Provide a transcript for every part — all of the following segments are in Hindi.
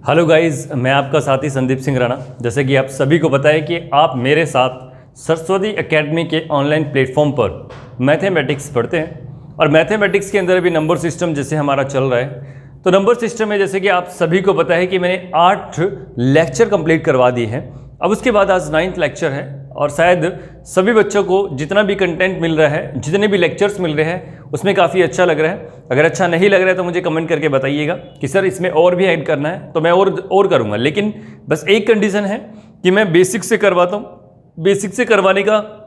हेलो गाइस, मैं आपका साथी संदीप सिंह राणा। जैसे कि आप सभी को पता है कि आप मेरे साथ सरस्वती एकेडमी के ऑनलाइन प्लेटफॉर्म पर मैथमेटिक्स पढ़ते हैं और मैथमेटिक्स के अंदर भी नंबर सिस्टम जैसे हमारा चल रहा है। तो नंबर सिस्टम में जैसे कि आप सभी को पता है कि मैंने 8 लेक्चर कंप्लीट करवा दिए हैं। अब उसके बाद आज 9th लेक्चर है और शायद सभी बच्चों को जितना भी कंटेंट मिल रहा है, जितने भी लेक्चर्स मिल रहे हैं, उसमें काफ़ी अच्छा लग रहा है। अगर अच्छा नहीं लग रहा है तो मुझे कमेंट करके बताइएगा कि सर इसमें और भी ऐड करना है, तो मैं और करूँगा। लेकिन बस एक कंडीशन है कि मैं बेसिक से करवाता हूँ। बेसिक से करवाने का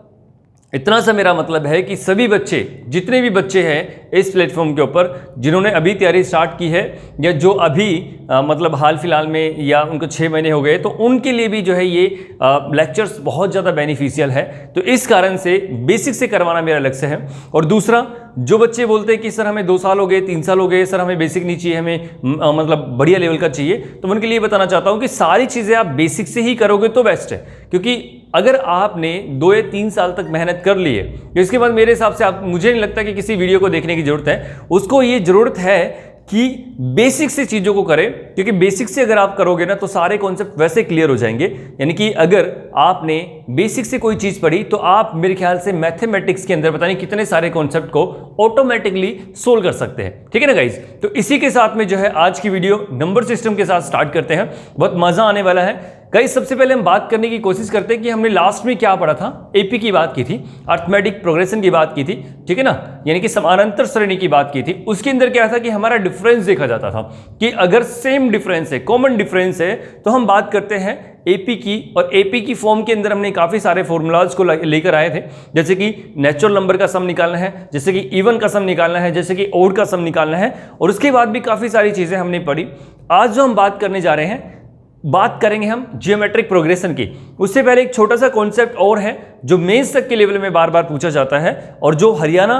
इतना सा मेरा मतलब है कि सभी बच्चे, जितने भी बच्चे हैं इस प्लेटफॉर्म के ऊपर, जिन्होंने अभी तैयारी स्टार्ट की है या जो अभी मतलब हाल फिलहाल में या उनको 6 महीने हो गए, तो उनके लिए भी जो है ये लेक्चर्स बहुत ज़्यादा बेनिफिशियल है। तो इस कारण से बेसिक से करवाना मेरा लक्ष्य है। और दूसरा, जो बच्चे बोलते हैं कि सर हमें 2 साल हो गए, 3 साल हो गए, सर हमें बेसिक नहीं चाहिए, हमें मतलब बढ़िया लेवल का चाहिए, तो उनके लिए बताना चाहता हूँ कि सारी चीज़ें आप बेसिक से ही करोगे तो बेस्ट है। क्योंकि अगर आपने 2 या 3 साल तक मेहनत कर ली है, तो इसके बाद मेरे हिसाब से आप, मुझे नहीं लगता कि किसी वीडियो को देखने की जरूरत है। उसको ये जरूरत है कि बेसिक से चीज़ों को करें, क्योंकि बेसिक से अगर आप करोगे ना तो सारे कॉन्सेप्ट वैसे क्लियर हो जाएंगे। यानी कि अगर आपने बेसिक से कोई चीज़ पढ़ी तो आप मेरे ख्याल से मैथमेटिक्स के अंदर पता नहीं कितने सारे कॉन्सेप्ट को ऑटोमेटिकली सोल्व कर सकते हैं। ठीक है ना गाइज? तो इसी के साथ में जो है आज की वीडियो नंबर सिस्टम के साथ स्टार्ट करते हैं। बहुत मजा आने वाला है गाइस। सबसे पहले हम बात करने की कोशिश करते हैं कि हमने लास्ट में क्या पढ़ा था। एपी की बात की थी, अर्थमेटिक प्रोग्रेशन की बात की थी, ठीक है ना, यानी कि समानांतर श्रेणी की बात की थी। उसके अंदर क्या था कि हमारा डिफरेंस देखा जाता था कि अगर सेम डिफरेंस है, कॉमन डिफरेंस है, तो हम बात करते हैं एपी की। और एपी की फॉर्म के अंदर हमने काफी सारे फॉर्मूलाज को लेकर आए थे, जैसे कि नेचुरल नंबर का सम निकालना है, जैसे कि इवन का सम निकालना है, जैसे कि ओड का सम निकालना है। और उसके बाद भी काफी सारी चीजें हमने पढ़ी। आज जो हम बात करने जा रहे हैं, बात करेंगे हम जियोमेट्रिक प्रोग्रेशन की। उससे पहले एक छोटा सा कॉन्सेप्ट और है जो मेंस तक के लेवल में बार बार पूछा जाता है और जो हरियाणा,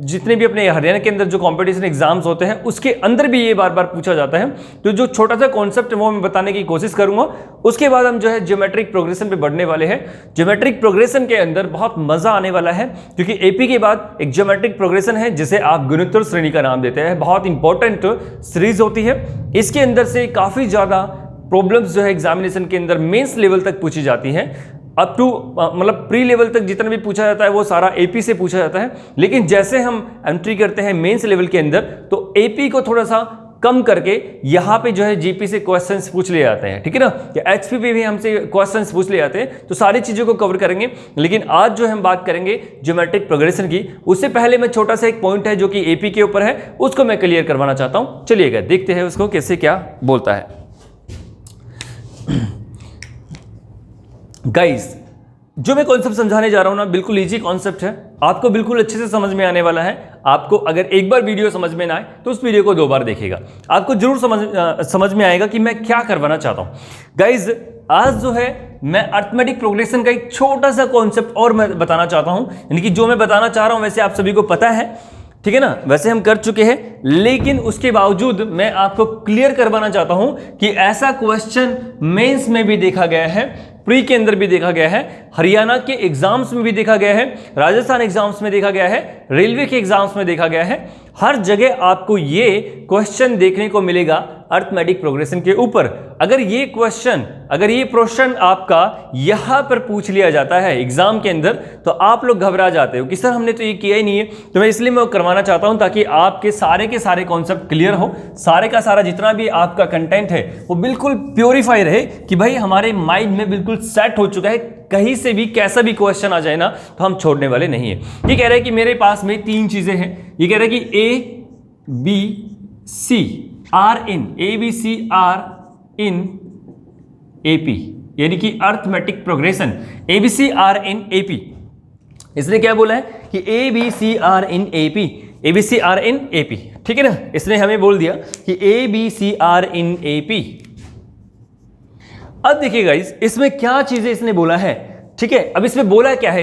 जितने भी अपने हरियाणा के अंदर जो कंपटीशन एग्जाम्स होते हैं उसके अंदर भी ये बार बार पूछा जाता है। तो जो छोटा सा कॉन्सेप्ट है वो मैं बताने की कोशिश करूंगा। उसके बाद हम जो है जियोमेट्रिक प्रोग्रेशन पे बढ़ने वाले हैं। जियोमेट्रिक प्रोग्रेशन के अंदर बहुत मजा आने वाला है, क्योंकि एपी के बाद एक जियोमेट्रिक प्रोग्रेशन है जिसे आप गुणोत्तर श्रेणी का नाम देते हैं। बहुत इंपॉर्टेंट सीरीज होती है। इसके अंदर से काफी ज्यादा प्रॉब्लम्स जो है एग्जामिनेशन के अंदर मेंस लेवल तक पूछी जाती हैं। अप टू मतलब प्री लेवल तक जितना भी पूछा जाता है वो सारा एपी से पूछा जाता है। लेकिन जैसे हम एंट्री करते हैं मेंस लेवल के अंदर, तो एपी को थोड़ा सा कम करके यहाँ पे जो है जीपी से क्वेश्चंस पूछ ले जाते हैं, ठीक है ना, कि एचपी पे भी हमसे क्वेश्चंस पूछ ले जाते हैं। तो सारी चीजों को कवर करेंगे। लेकिन आज जो हम बात करेंगे ज्योमेट्रिक प्रोग्रेशन की, उससे पहले मैं छोटा सा एक पॉइंट है जो कि एपी के ऊपर है, उसको मैं क्लियर करवाना चाहता हूँ। चलिएगा देखते हैं उसको कैसे क्या बोलता है। गाइस, जो मैं कॉन्सेप्ट समझाने जा रहा हूं ना, बिल्कुल इजी कॉन्सेप्ट है, आपको बिल्कुल अच्छे से समझ में आने वाला है। आपको अगर एक बार वीडियो समझ में ना आए तो उस वीडियो को 2 बार देखिएगा, आपको जरूर समझ में आएगा कि मैं क्या करवाना चाहता हूं। गाइस, आज जो है मैं अर्थमेटिक प्रोग्रेशन का एक छोटा सा कॉन्सेप्ट और मैं बताना चाहता हूं। यानी कि जो मैं बताना चाह रहा हूं वैसे आप सभी को पता है, ठीक है ना, वैसे हम कर चुके हैं, लेकिन उसके बावजूद मैं आपको क्लियर करवाना चाहता हूं कि ऐसा क्वेश्चन मेंस में भी देखा गया है, प्री के अंदर भी देखा गया है, हरियाणा के एग्जाम्स में भी देखा गया है, राजस्थान एग्जाम्स में देखा गया है, रेलवे के एग्जाम्स में देखा गया है। हर जगह आपको ये क्वेश्चन देखने को मिलेगा अर्थमेटिक प्रोग्रेशन के ऊपर। अगर ये प्रश्न आपका यहां पर पूछ लिया जाता है एग्जाम के अंदर, तो आप लोग घबरा जाते हो कि सर हमने तो ये किया ही नहीं है। तो मैं इसलिए मैं करवाना चाहता हूं ताकि आपके सारे के सारे कॉन्सेप्ट क्लियर हो, सारे का सारा जितना भी आपका कंटेंट है वो बिल्कुल प्योरीफाई रहे, कि भाई हमारे माइंड में बिल्कुल सेट हो चुका है, कहीं से भी कैसा भी क्वेश्चन आ जाए ना तो हम छोड़ने वाले नहीं है। ये कह रहा है कि मेरे पास में 3 चीजें हैं। ये कह रहा है कि A B C are in AP, यानी कि arithmetic progression ABC are in AP. इसने क्या बोला है कि ABC are in AP, ABC are in AP, ठीक है ना। इसने हमें बोल दिया कि एबीसी आर इन एपी। अब देखिए गाइस, इसमें क्या चीजें इसने बोला है, ठीक है। अब इसमें बोला क्या है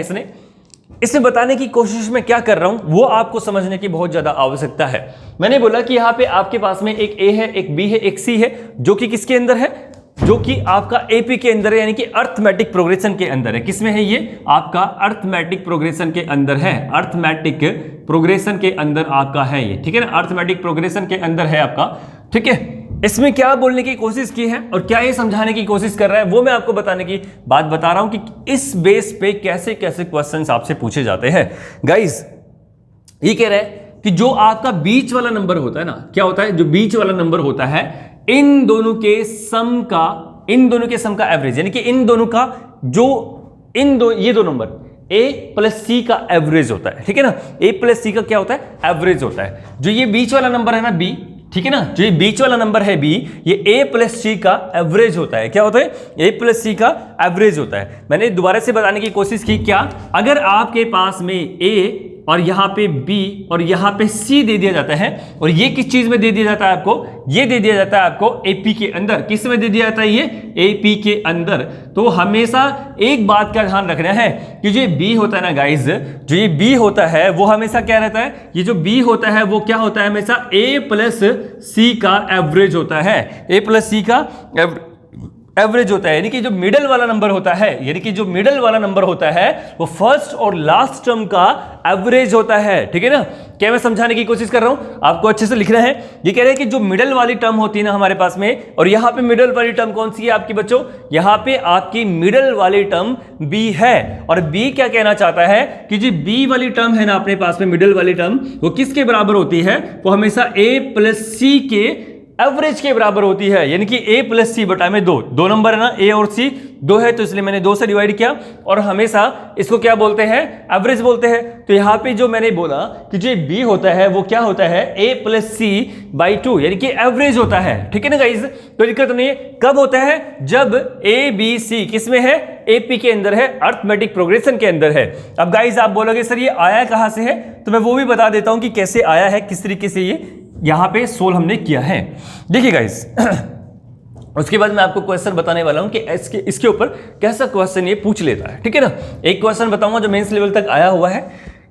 इसमें बताने की कोशिश में क्या कर रहा हूं वो आपको समझने की बहुत ज्यादा आवश्यकता है। मैंने बोला कि यहां पे आपके पास में एक ए है, एक बी है, एक सी है, जो कि किसके अंदर है, जो कि आपका एपी के अंदर है, यानी कि अर्थमेटिक प्रोग्रेशन के अंदर है। किसमें है ये? आपका अर्थमेटिक प्रोग्रेशन के अंदर है, अर्थमेटिक प्रोग्रेशन के अंदर आपका है ये, ठीक है ना, अर्थमेटिक प्रोग्रेशन के अंदर है आपका, ठीक है। इसमें क्या बोलने की कोशिश की है और क्या ये समझाने की कोशिश कर रहा है, वो मैं आपको बताने की बात बता रहा हूं कि इस बेस पे कैसे कैसे क्वेश्चंस आपसे पूछे जाते हैं। गाइस ये कह रहा है कि जो आपका बीच वाला नंबर होता है ना, क्या होता है, जो बीच वाला नंबर होता है इन दोनों के सम का एवरेज, यानी कि इन दोनों का जो ये दो नंबर a प्लस सी का एवरेज होता है, ठीक है ना। a प्लस सी का क्या होता है, एवरेज होता है। जो ये बीच वाला नंबर है ना b, ठीक है ना, जो ये बीच वाला नंबर है b, ये a प्लस सी का एवरेज होता है। क्या होता है, a प्लस सी का एवरेज होता है। मैंने दोबारा से बताने की कोशिश की, क्या अगर आपके पास में a और यहां पे b और यहां पे c दे दिया जाता है, और ये किस चीज में दे दिया जाता है आपको, ये दे दिया जाता है आपको AP के अंदर। किस में दे दिया जाता है, ये AP के अंदर। तो हमेशा एक बात का ध्यान रखना है कि जो b होता है ना गाइज, जो ये b होता है वो हमेशा क्या रहता है, ये जो b होता है वो क्या होता है, हमेशा a प्लस c का एवरेज होता है। a प्लस c का एवरेज होता है, यानी कि जो मिडल वाला नंबर होता है, यानी कि जो मिडल वाला नंबर होता है वो फर्स्ट और लास्ट टर्म का एवरेज होता है, ठीक है ना। क्या मैं समझाने की कोशिश कर रहा हूं, आपको अच्छे से लिखना है। ये कह रहे हैं कि जो मिडल वाली टर्म होती है ना हमारे पास में, और यहां पे मिडल वाली टर्म कौन सी है आपकी बच्चों, यहां पे आपकी मिडल वाली टर्म b है। और b क्या कहना चाहता है कि जो b वाली टर्म है ना अपने पास में, मिडल वाली टर्म, वो किसके बराबर होती है, वो हमेशा a प्लस सी के एवरेज के बराबर होती है। यानी कि a प्लस सी बटा में दो नंबर है ना, a और c दो है, तो इसलिए मैंने 2 से डिवाइड किया, और हमेशा इसको क्या बोलते हैं, एवरेज बोलते हैं। तो यहां पे जो मैंने बोला कि जो b होता है वो क्या होता है, a प्लस सी बाई 2, यानी कि एवरेज होता है, ठीक है ना गाइज। तो दिक्कत नहीं है, कब होता है, जब a b c किस में है, AP के अंदर है, अर्थमेटिक प्रोग्रेशन के अंदर है। अब गाइज आप बोलोगे सर ये आया कहां से है, तो मैं वो भी बता देता हूं कि कैसे आया है, किस तरीके से ये यहां पे सोल्व हमने किया है। देखिए गाइस उसके बाद मैं आपको क्वेश्चन बताने वाला हूं कि इसके ऊपर कैसा क्वेश्चन ये पूछ लेता है, ठीक है ना। एक क्वेश्चन बताऊंगा जो मेंस लेवल तक आया हुआ है।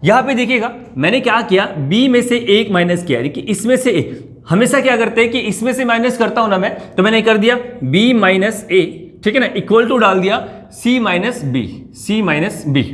यहां पे देखिएगा मैंने क्या किया, b में से एक माइनस किया, यानी कि इसमें से एक, हमेशा क्या करते हैं कि इसमें से माइनस करता हूं ना मैं, तो मैंने कर दिया b माइनस a, ठीक है ना, इक्वल टू डाल दिया c माइनस b।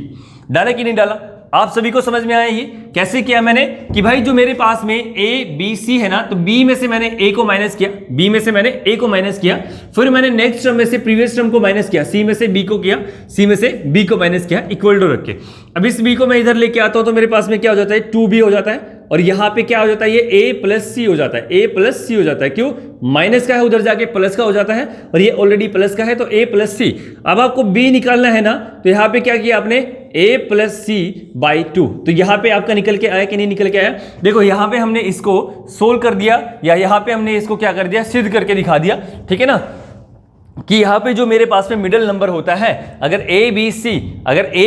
डाला कि नहीं डाला, आप सभी को समझ में आया ये कैसे किया मैंने, कि भाई जो मेरे पास में a b c है ना, तो b में से मैंने a को माइनस किया, b में से मैंने a को माइनस किया, फिर मैंने नेक्स्ट टर्म में से प्रीवियस टर्म को माइनस किया, c में से b को किया, c में से b को माइनस किया, इक्वल टू रख के। अब इस b को मैं इधर लेके आता हूं तो मेरे पास में क्या हो जाता है, 2b हो जाता है, और यहां पे क्या हो जाता है, ये a प्लस सी हो जाता है, a प्लस सी हो जाता है। क्यों, माइनस का है उधर जाके प्लस का हो जाता है, और ये ऑलरेडी प्लस का है, तो a प्लस सी। अब आपको b निकालना है ना, तो यहां पे क्या किया आपने, a प्लस सी बाई 2। तो यहां पे आपका निकल के आया कि नहीं निकल के आया, देखो यहां पे हमने इसको सोल्व कर दिया, या यहां पे हमने इसको क्या कर दिया, सिद्ध करके दिखा दिया, ठीक है ना, कि यहां पे जो मेरे पास में मिडिल नंबर होता है, अगर ए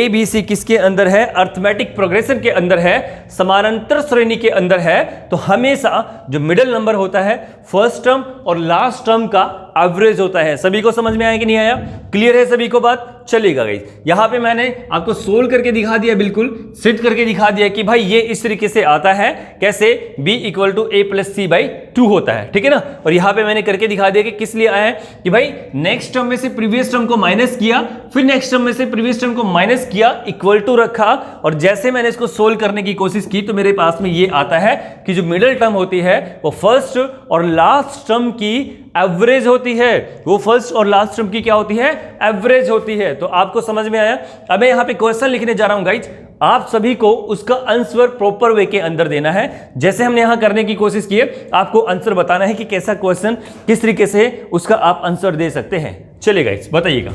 बी सी किसके अंदर है, अर्थमेटिक प्रोग्रेशन के अंदर है, समानांतर श्रेणी के अंदर है, तो हमेशा जो मिडिल नंबर होता है फर्स्ट टर्म और लास्ट टर्म का एवरेज होता है। सभी को समझ में आया कि नहीं आया, क्लियर है सभी को बात, चलेगा गाइस। यहां पे मैंने आपको सोल्व करके दिखा दिया, बिल्कुल सिद्ध करके दिखा दिया कि भाई ये इस तरीके से आता है, कैसे, b equal to a plus C by 2 होता है, ठीक है ना। और यहां पे मैंने करके दिखा दिया कि किस लिए आया है, कि भाई नेक्स्ट टर्म में से प्रीवियस टर्म को माइनस किया, फिर नेक्स्ट टर्म में से प्रीवियस टर्म को माइनस किया, इक्वल टू रखा, और जैसे मैंने इसको सोल्व करने की कोशिश की तो मेरे पास में ये आता है कि जो मिडिल टर्म होती है वो फर्स्ट और लास्ट टर्म की एवरेज होती है, वो फर्स्ट और लास्ट टर्म की क्या होती है, एवरेज होती है। तो आपको समझ में आया। अब मैं यहां पे क्वेश्चन लिखने जा रहा हूं गाइज, आप सभी को उसका आंसर प्रॉपर वे के अंदर देना है, जैसे हमने यहां करने की कोशिश की है, आपको आंसर बताना है कि कैसा क्वेश्चन, किस तरीके से उसका आप आंसर दे सकते हैं। चलिए गाइज बताइएगा।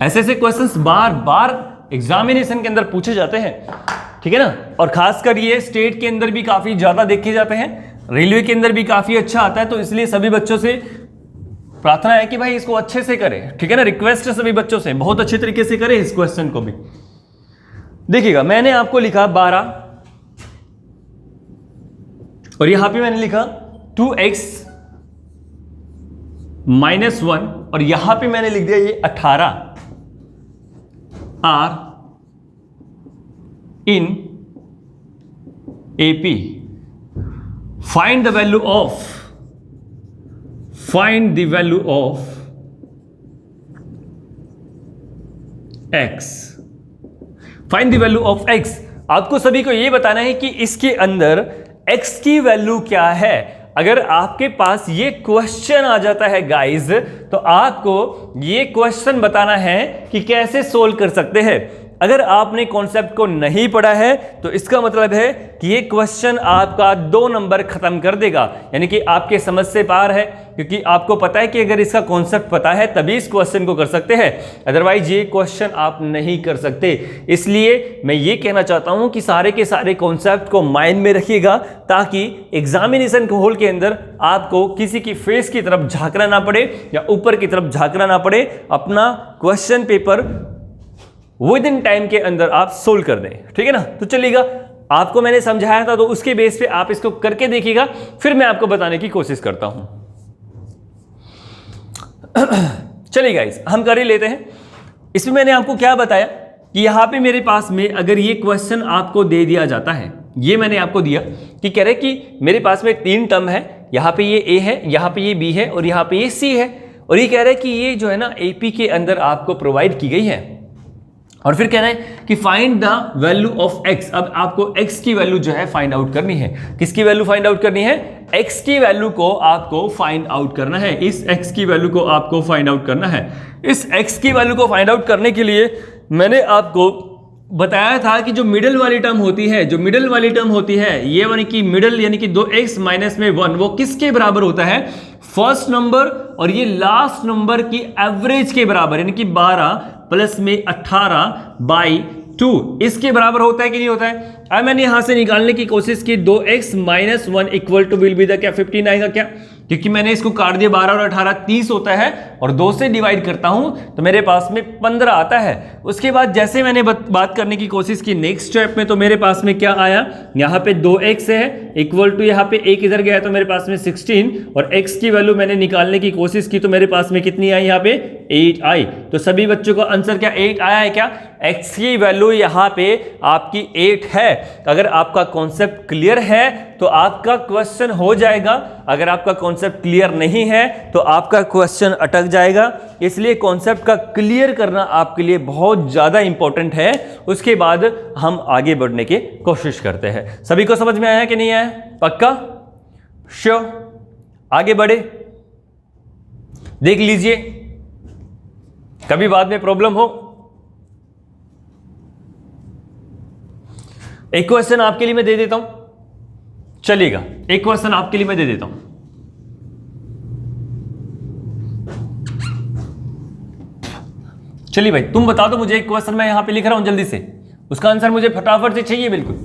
ऐसे ऐसे क्वेश्चंस बार बार एग्जामिनेशन के अंदर पूछे जाते हैं, ठीक है ना, और खासकर ये स्टेट के अंदर भी काफी ज्यादा देखे जाते हैं, रेलवे के अंदर भी काफी अच्छा आता है। तो इसलिए सभी बच्चों से प्रार्थना है कि भाई इसको अच्छे से करें, ठीक है ना, रिक्वेस्ट है सभी बच्चों से, बहुत अच्छे तरीके से करें इस क्वेश्चन को भी। देखिएगा मैंने आपको लिखा 12 और यहां पे मैंने लिखा 2x माइनस 1, और यहां पे मैंने लिख दिया ये 18 are in AP. Find the value of x। Find the value of x। आपको सभी को यह बताना है कि इसके अंदर x की वैल्यू क्या है। अगर आपके पास ये क्वेश्चन आ जाता है गाइस, तो आपको ये क्वेश्चन बताना है कि कैसे सोल्व कर सकते हैं। अगर आपने कॉन्सेप्ट को नहीं पढ़ा है तो इसका मतलब है कि ये क्वेश्चन आपका 2 नंबर खत्म कर देगा, यानी कि आपके समझ से पार है, क्योंकि आपको पता है कि अगर इसका कॉन्सेप्ट पता है तभी इस क्वेश्चन को कर सकते हैं, अदरवाइज ये क्वेश्चन आप नहीं कर सकते। इसलिए मैं ये कहना चाहता हूं कि सारे के सारे कॉन्सेप्ट को माइंड में रखिएगा, ताकि एग्जामिनेशन हॉल के अंदर आपको किसी की फेस की तरफ झांकना ना पड़े या ऊपर की तरफ झांकना ना पड़े। अपना question paper with in time के अंदर आप सोल्व कर दें, ठीक है ना। तो चलिएगा, आपको मैंने समझाया था तो उसके बेस पे आप इसको करके देखिएगा, फिर मैं आपको बताने की कोशिश करता हूं। चलिए गाइस, हम कर ही लेते हैं। इसमें मैंने आपको क्या बताया कि यहां पे मेरे पास में अगर ये क्वेश्चन आपको दे दिया जाता है, ये मैंने आपको दिया कि कह रहे कि मेरे पास में 3 टर्म है, यहां पे ये ए है, यहां पे ये बी है और यहां पे ये सी है, और ये कह रहे हैं कि ये जो है ना एपी के अंदर आपको प्रोवाइड की गई है, और फिर कह रहे हैं कि find the value of x। अब आपको x की वैल्यू जो है फाइंड आउट करनी है। किसकी वैल्यू फाइंड आउट करनी है? x की वैल्यू को आपको फाइंड आउट करना है। इस x की वैल्यू को आपको फाइंड आउट करना है। इस x की वैल्यू को फाइंड आउट करने के लिए मैंने आपको बताया था कि जो मिडल वाली टर्म होती है, जो मिडल वाली टर्म होती है, ये यानी कि मिडल यानी कि 2x माइनस में 1, वो किसके बराबर होता है? फर्स्ट नंबर और ये लास्ट नंबर की एवरेज के बराबर, यानी कि 12 प्लस में 18/2 इसके बराबर होता है कि नहीं होता है। अब मैंने यहां से निकालने की कोशिश की, 2x minus 1 equal to will be the क्या 15 आएगा क्या, क्योंकि मैंने इसको काट दिया, 12 और 18 30 होता है, और 2 से डिवाइड करता हूं तो मेरे पास में 15 आता है। उसके बाद जैसे मैंने बात करने की कोशिश की नेक्स्ट स्टेप में, तो मेरे पास में क्या आया, यहाँ पे 2x है इक्वल टू, यहाँ पे एक इधर गया तो मेरे पास में 16, और x की वैल्यू मैंने निकालने की कोशिश की तो मेरे पास में कितनी आई, यहाँ पे 8 आई। तो सभी बच्चों का आंसर क्या 8 आया है क्या? x की वैल्यू यहाँ पे आपकी 8 है। अगर आपका कॉन्सेप्ट क्लियर है तो आपका क्वेश्चन हो जाएगा, अगर आपका कॉन्सेप्ट क्लियर नहीं है तो आपका क्वेश्चन अटक जाएगा। इसलिए कॉन्सेप्ट का क्लियर करना आपके लिए बहुत ज्यादा इंपॉर्टेंट है। उसके बाद हम आगे बढ़ने की कोशिश करते हैं। सभी को समझ में आया कि नहीं आया? पक्का? श्योर? आगे बढ़े, देख लीजिए, कभी बाद में प्रॉब्लम हो। एक क्वेश्चन आपके लिए मैं दे देता हूं, चलिएगा, एक क्वेश्चन आपके लिए मैं दे देता हूं। चलिए भाई, तुम बता दो मुझे, एक क्वेश्चन मैं यहां पे लिख रहा हूं जल्दी से, उसका आंसर मुझे फटाफट से चाहिए, बिल्कुल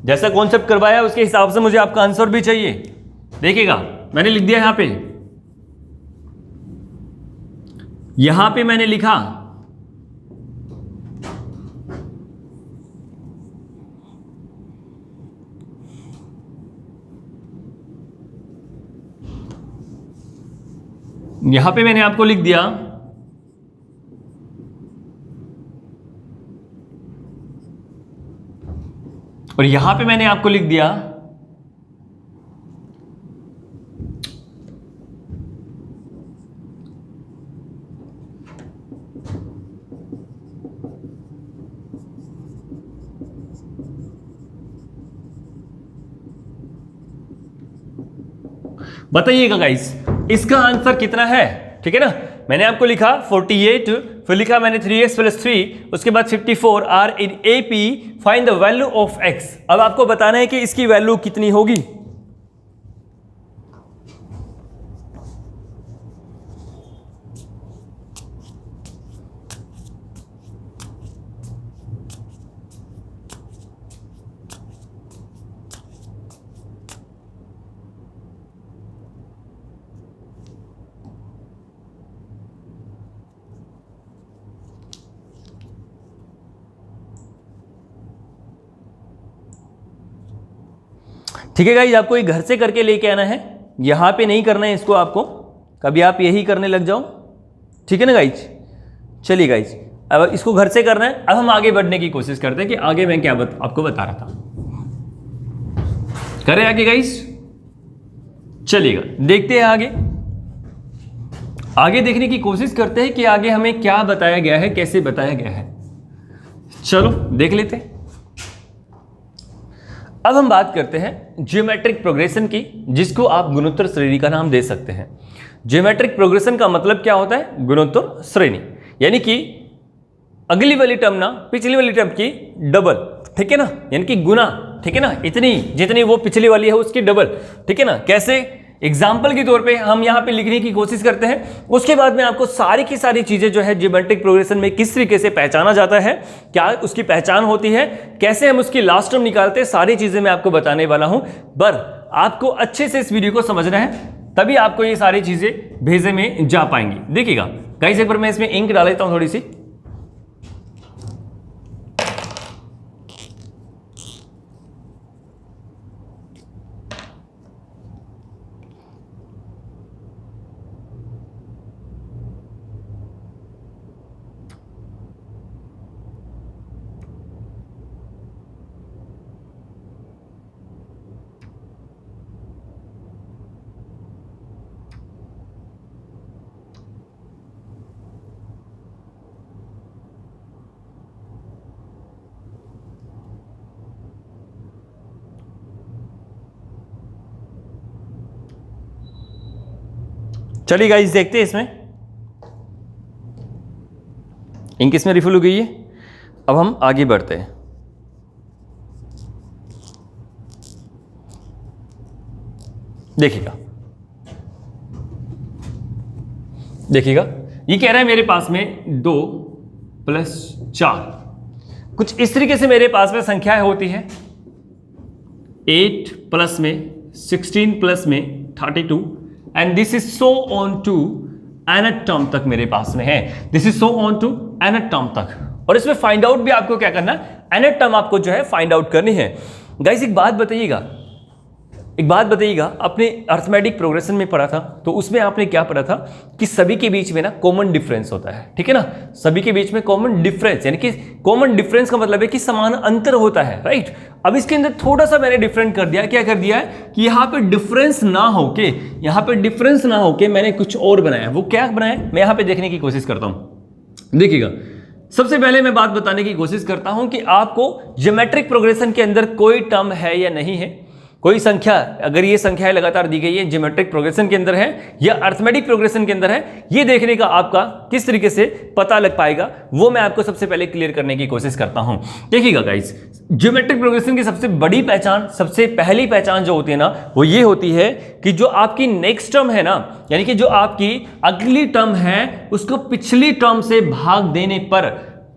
जैसा कॉन्सेप्ट करवाया उसके हिसाब से मुझे आपका आंसर भी चाहिए। देखिएगा, मैंने लिख दिया यहां पे मैंने लिखा यहां पे मैंने आपको लिख दिया और यहां पे मैंने आपको लिख दिया बताइएगा गाइस, इसका आंसर कितना है? ठीक है ना, मैंने आपको लिखा 48, फिर लिखा मैंने 3x + 3, उसके बाद 54 are in AP, find the value of x। अब आपको बताना है कि इसकी वैल्यू कितनी होगी। ठीक है गाइस, आपको ये घर से करके लेके आना है, यहां पे नहीं करना है इसको आपको, कभी आप यही करने लग जाओ। ठीक है ना गाइस? चलिए गाइस, अब इसको घर से करना है। अब हम आगे बढ़ने की कोशिश करते हैं कि आगे मैं क्या आपको बता रहा था। करें आगे गाइस? चलिएगा, देखते हैं आगे देखने की कोशिश करते हैं कि आगे हमें क्या बताया गया है, कैसे बताया गया है। चलो देख लेते हैं। अब हम बात करते हैं ज्योमेट्रिक प्रोग्रेशन की, जिसको आप गुणोत्तर श्रेणी का नाम दे सकते हैं। ज्योमेट्रिक प्रोग्रेशन का मतलब क्या होता है? गुणोत्तर श्रेणी, यानी कि अगली वाली टर्म ना पिछली वाली टर्म की डबल, ठीक है ना, यानी कि गुना, ठीक है ना, इतनी जितनी वो पिछली वाली है उसकी डबल, ठीक है ना। कैसे? एग्जाम्पल के तौर पे हम यहाँ पे लिखने की कोशिश करते हैं, उसके बाद में आपको सारी की सारी चीजें जो है ज्योमेट्रिक प्रोग्रेशन में किस तरीके से पहचाना जाता है, क्या उसकी पहचान होती है, कैसे हम उसकी लास्ट टर्म निकालते हैं, सारी चीजें मैं आपको बताने वाला हूं। पर आपको अच्छे से इस वीडियो को समझना है, तभी आपको ये सारी चीजें भेजे में जा पाएंगी। देखिएगा गाइस, एक बार मैं इसमें इंक डाल लेता हूं थोड़ी सी। चलिए गाइस देखते हैं, इसमें इंक इसमें रिफिल हो गई है। अब हम आगे बढ़ते हैं। देखिएगा देखिएगा, ये कह रहा है मेरे पास में 2 + 4, कुछ इस तरीके से मेरे पास में संख्याएं होती है। 8 प्लस में 16 प्लस में 32 and this is so on to nth term तक मेरे पास में है। This is so on to nth term तक, और इसमें फाइंड आउट भी आपको क्या करना है, nth टर्म आपको जो है फाइंड आउट करनी है। गाइस एक बात बताइएगा, अपने अर्थमेटिक प्रोग्रेशन में पढ़ा था, तो उसमें आपने क्या पढ़ा था कि सभी के बीच में ना कॉमन डिफरेंस होता है, ठीक है ना, सभी के बीच में कॉमन डिफरेंस, यानी कि कॉमन डिफरेंस का मतलब है कि समान अंतर होता है, राइट। अब इसके अंदर थोड़ा सा मैंने डिफरेंट कर दिया, क्या कर दिया है कि यहाँ पे डिफरेंस ना होके मैंने कुछ और बनाया। वो क्या बनाया मैं यहाँ पे देखने की कोशिश करता हूँ। देखिएगा, सबसे पहले मैं बात बताने की कोशिश करता हूं कि आपको ज्योमेट्रिक प्रोग्रेशन के अंदर कोई टर्म है या नहीं है, कोई संख्या, अगर ये संख्याएं लगातार दी गई है, ज्योमेट्रिक प्रोग्रेशन के अंदर है या अर्थमेटिक प्रोग्रेशन के अंदर है, ये देखने का आपका किस तरीके से पता लग पाएगा, वो मैं आपको सबसे पहले क्लियर करने की कोशिश करता हूं। देखिएगा गाइस, ज्योमेट्रिक प्रोग्रेशन की सबसे बड़ी पहचान, सबसे पहली पहचान जो होती है ना, वो ये होती है कि जो आपकी नेक्स्ट टर्म है ना, यानी कि जो आपकी अगली टर्म है, उसको पिछली टर्म से भाग देने पर,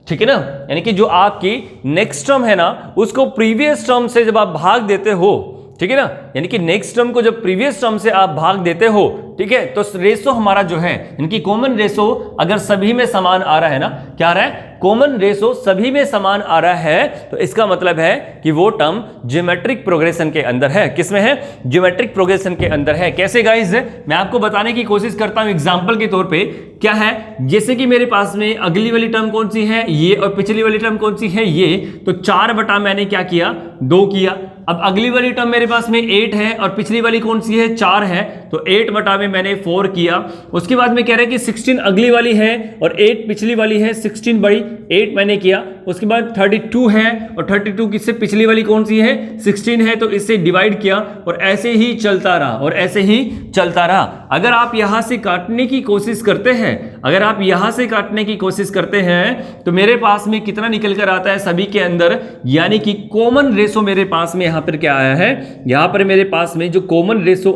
ठीक है ना, यानी कि जो आपकी नेक्स्ट टर्म है ना, उसको प्रीवियस टर्म से जब आप भाग देते हो, ठीक है ना, यानी कि नेक्स्ट टर्म को जब प्रीवियस टर्म से आप भाग देते हो, ठीक है, तो रेशो हमारा जो है, इनकी कॉमन रेशो अगर सभी में समान आ रहा है ना, क्या आ रहा है, कॉमन रेशो सभी में समान आ रहा है, तो इसका मतलब है कि वो टर्म ज्योमेट्रिक प्रोग्रेशन के अंदर है। किसमें है? ज्योमेट्रिक प्रोग्रेशन के अंदर है। कैसे गाइस, मैं आपको बताने की कोशिश करता हूं एग्जांपल के तौर पे। क्या है, जैसे कि मेरे पास में अगली वाली टर्म कौन सी है, ये, और पिछली वाली टर्म कौन सी है, ये, तो 4 बटा मैंने क्या किया, 2 किया। अब अगली वाली टर्म मेरे पास में 8 है और पिछली वाली कौन सी है, 4 है, तो 8 बटा में मैंने 4 किया। उसके बाद में कह रहे हैं कि 16 अगली वाली है और 8 पिछली वाली है, 16 बड़ी 8 मैंने किया। उसके बाद 32 है और 32 किससे पिछली वाली कौन सी है, 16 है, तो इससे डिवाइड किया और ऐसे ही चलता रहा। अगर आप यहां से काटने की कोशिश करते हैं, तो मेरे पास में कितना निकल कर आता है सभी के अंदर, यानी कि कॉमन रेशो मेरे पास में यहां पर क्या आया है, यहां पर मेरे पास में जो कॉमन रेशो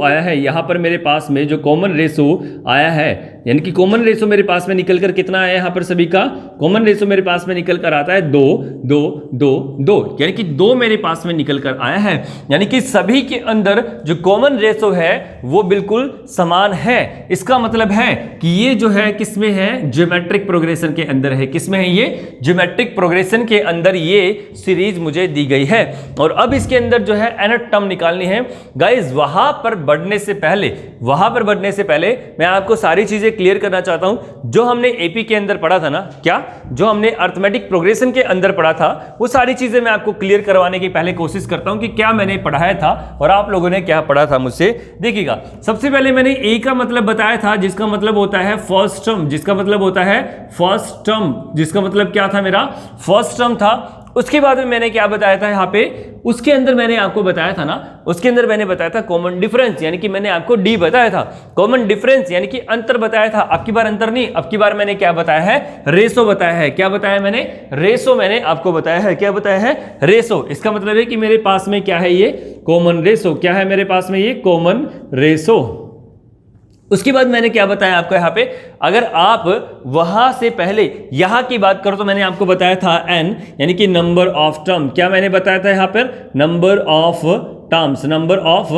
आया है, यानी कि कॉमन रेशो मेरे पास में निकल कर कितना आया, यहां पर सभी का कॉमन रेशो मेरे पास में निकल कर आता है 2, 2, 2, 2, यानी कि 2 मेरे पास में निकल कर आया है। यानी कि सभी के अंदर जो कॉमन रेशो है वो बिल्कुल समान है। इसका मतलब है कि ये जो है किसमें है, ज्योमेट्रिक प्रोग्रेशन के अंदर है। किसमें है ये, ज्योमेट्रिक प्रोग्रेशन के अंदर ये सीरीज मुझे दी गई है। और अब इसके अंदर जो है nth टर्म निकालनी है। गाइस वहां पर बढ़ने से पहले मैं आपको सारी चीजें क्लियर करना चाहता हूं। जो हमने एपी के अंदर पढ़ा था ना, क्या, जो हमने अर्थमेटिक प्रोग्रेशन प्रोग्रेशन के अंदर पढ़ा था वो सारी चीजें मैं आपको क्लियर करवाने की पहले कोशिश करता हूं कि क्या मैंने पढ़ाया था और आप लोगों ने क्या पढ़ा था मुझसे देखिएगा। सबसे पहले मैंने ए का मतलब बताया था, जिसका मतलब होता है फर्स्ट टर्म, जिसका मतलब होता है फर्स्ट टर्म, जिसका मतलब क्या था मेरा फर्स्ट टर्म था। उसके बाद में मैंने क्या बताया था यहाँ पे, उसके अंदर मैंने आपको बताया था ना, उसके अंदर मैंने बताया था कॉमन डिफरेंस, यानी कि मैंने आपको डी बताया था, कॉमन डिफरेंस यानी कि अंतर बताया था। अब की बार अंतर नहीं, अब की बार मैंने क्या बताया है, रेशो बताया है। क्या बताया मैंने, रेशो मैंने आपको बताया है। क्या बताया है, रेशो। इसका मतलब है कि मेरे पास में क्या है, ये कॉमन रेशो। क्या है मेरे पास में, ये कॉमन रेशो। उसके बाद मैंने क्या बताया आपको यहाँ पे, अगर आप वहां से पहले यहां की बात करो तो मैंने आपको बताया था एन, यानी कि नंबर ऑफ टर्म। क्या मैंने बताया था यहाँ पर, number of terms, number of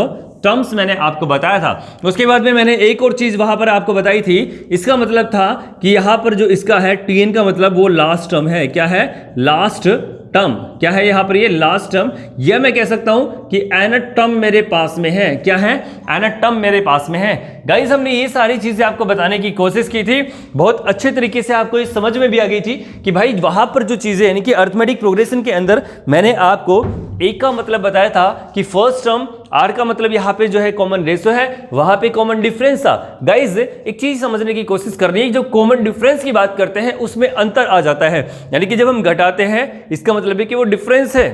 terms मैंने आपको बताया था। उसके बाद में मैंने एक और चीज वहां पर आपको बताई थी, इसका मतलब था कि यहां पर जो इसका है टीएन का मतलब वो लास्ट टर्म है। क्या है, लास्ट टर्म। क्या है यहां पर, ये लास्ट टर्म। यह मैं कह सकता हूं कि एन टर्म मेरे पास में है। क्या है, एन टर्म मेरे पास में है। गाइस हमने ये सारी चीजें आपको बताने की कोशिश की थी, बहुत अच्छे तरीके से आपको ये समझ में भी आ गई थी कि भाई वहां पर जो चीजें यानी कि अरिथमेटिक प्रोग्रेशन के अंदर मैंने आपको एक का मतलब बताया था कि फर्स्ट टर्म, आर का मतलब यहाँ पे जो है कॉमन रेशो है, वहां पे कॉमन डिफरेंस था। गाइज एक चीज समझने की कोशिश करनी है, जो कॉमन डिफरेंस की बात करते हैं उसमें अंतर आ जाता है, यानी कि जब हम घटाते हैं इसका मतलब है कि वो डिफरेंस है।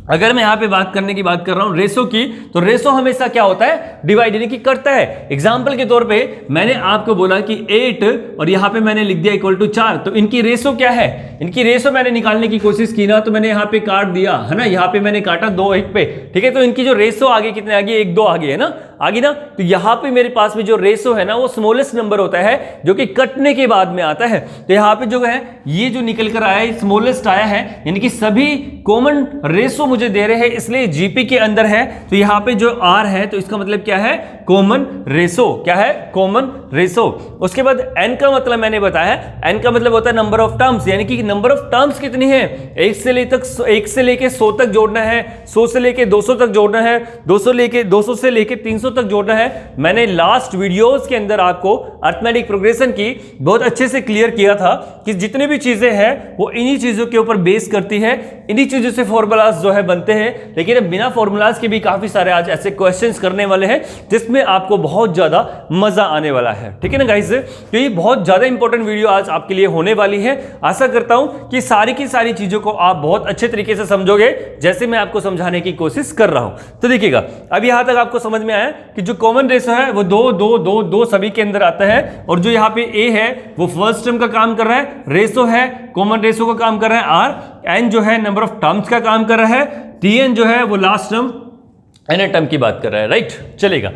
अगर मैं यहां पे बात करने की बात कर रहा हूं रेशो की, तो रेशो हमेशा क्या होता है, डिवाइड यानी कि करता है। एग्जांपल के तौर पे मैंने आपको बोला कि 8 और यहां पे मैंने लिख दिया इक्वल टू 4, तो इनकी रेशो क्या है, इनकी रेशो मैंने निकालने की कोशिश की ना, तो मैंने यहां पे काट दिया है ना, यहां पे मैंने काटा 2-1 पे, ठीक है। तो इनकी जो रेशो आगे कितने आगे, 1-2 आगे है ना, आगे ना। तो यहां पे मेरे पास में जो रेशो है ना वो स्मॉलेस्ट नंबर होता है जो कि कटने के बाद में आता है। तो यहां पे जो है ये जो निकल कर आया है स्मॉलेस्ट आया है, यानी कि सभी कॉमन रेशो मुझे दे रहे हैं, इसलिए जीपी के अंदर है। तो यहां पे जो आर है तो इसका मतलब क्या है, कॉमन रेशो। क्या है, कॉमन रेशो। उसके बाद एन का मतलब मैंने बताया, एन का मतलब होता है नंबर ऑफ टर्म्स, यानी कि नंबर ऑफ टर्म्स कितनी है, 1 से लेके 100 तक जोड़ना है, 100 से लेके 200 तक जोड़ना है, 200 से लेके 300 तक जोड़ना है। मैंने लास्ट वीडियोस के अंदर आपको अरिथमेटिक प्रोग्रेशन की बहुत अच्छे से क्लियर किया था कि जितनी भी चीजें हैं वो इन्हीं चीजों के ऊपर बेस करती है, इन्हीं चीजों से फॉर्मूलाज जो है बनते हैं। लेकिन अब बिना फॉर्मूलाज के भी काफी सारे आज ऐसे क्वेश्चंस करने वाले हैं जिसमें आपको बहुत ज्यादा मजा आने वाला है, ठीक है ना गाइस। तो ये बहुत ज्यादा इंपॉर्टेंट वीडियो आज आपके लिए होने वाली है। आशा करता हूं कि सारी की सारी चीजों को आप बहुत अच्छे तरीके से समझोगे जैसे मैं आपको समझाने की कोशिश कर रहा हूं। तो देखिएगा अब यहां तक आपको समझ में आया कि जो कॉमन रेशो है वो 2 सभी के अंदर आता है, और जो यहाँ पे ए है वो फर्स्ट टर्म का काम कर रहा है, रेशो है कॉमन रेशो का काम कर रहा है, आर एन जो है नंबर ऑफ टर्म्स का काम कर रहा है, टीएन जो है वो लास्ट टर्म एन टर्म की बात कर रहा है, राइट। चलेगा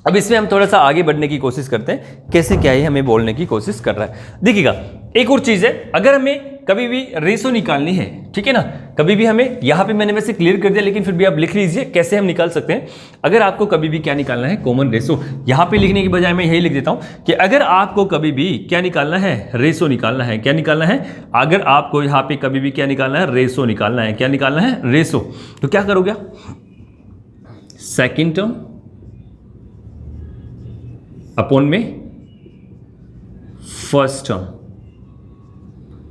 अब इसमें हम थोड़ा सा आगे बढ़ने की कोशिश करते हैं, कैसे क्या है हमें बोलने की कोशिश कर रहा है। देखिएगा एक और चीज है, अगर हमें कभी भी रेशो निकालनी है, ठीक है ना, कभी भी हमें, यहां पे मैंने वैसे क्लियर कर दिया लेकिन फिर भी आप लिख लीजिए कैसे हम निकाल सकते हैं। अगर आपको कभी भी क्या निकालना है, कॉमन रेशो, यहां पे लिखने की बजाय मैं यही लिख देता हूं कि अगर आपको कभी भी क्या निकालना है, रेशो निकालना है। क्या निकालना है, अगर आपको यहां पे कभी भी क्या निकालना है, रेशो निकालना है। क्या निकालना है, रेशो। तो क्या करोगे, सेकेंड टर्म अपॉन में फर्स्ट टर्म,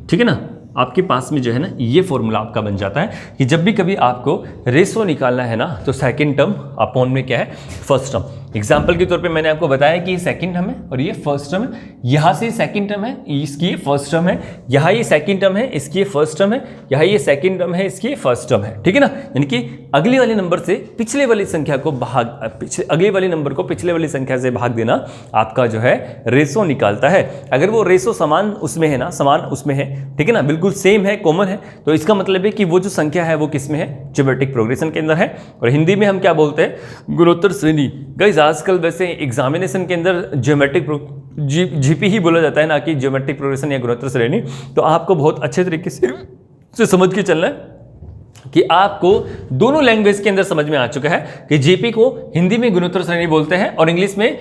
ठीक है ना। आपके पास में जो है ना ये फॉर्मूला आपका बन जाता है कि जब भी कभी आपको रेशो निकालना है ना तो सेकंड टर्म अपॉन में क्या है, फर्स्ट टर्म। एग्जाम्पल के तौर पे मैंने आपको बताया कि ये सेकंड टर्म है और ये फर्स्ट टर्म है, यहां से सेकंड टर्म है, इसकी ये फर्स्ट टर्म है, यहाँ ये सेकंड टर्म है, इसकी ये फर्स्ट टर्म है, यहाँ ये सेकंड टर्म है, इसकी ये फर्स्ट टर्म है, ठीक है ना। यानी कि अगले वाले नंबर से पिछले वाली संख्या को अगले वाले नंबर को पिछले वाली संख्या से भाग देना आपका जो है रेशो निकालता है। अगर वो रेशो समान उसमें है ना, समान उसमें है, ठीक है ना, बिल्कुल सेम है, कॉमन है, तो इसका मतलब है कि वो जो संख्या है वो किस में है, ज्योमेट्रिक प्रोग्रेशन के अंदर है। और हिंदी में हम क्या बोलते हैं, गुणोत्तर श्रेणी। गाइस आजकल वैसे एग्जामिनेशन के अंदर ज्योमेट्रिक जीपी ही बोला जाता है, ना कि ज्योमेट्रिक प्रोग्रेशन या गुणोत्तर श्रेणी। तो आपको बहुत अच्छे तरीके से समझ के चलना है कि आपको दोनों लैंग्वेज के अंदर समझ में आ चुका है कि जीपी को हिंदी में गुणोत्तर श्रेणी बोलते हैं और इंग्लिश में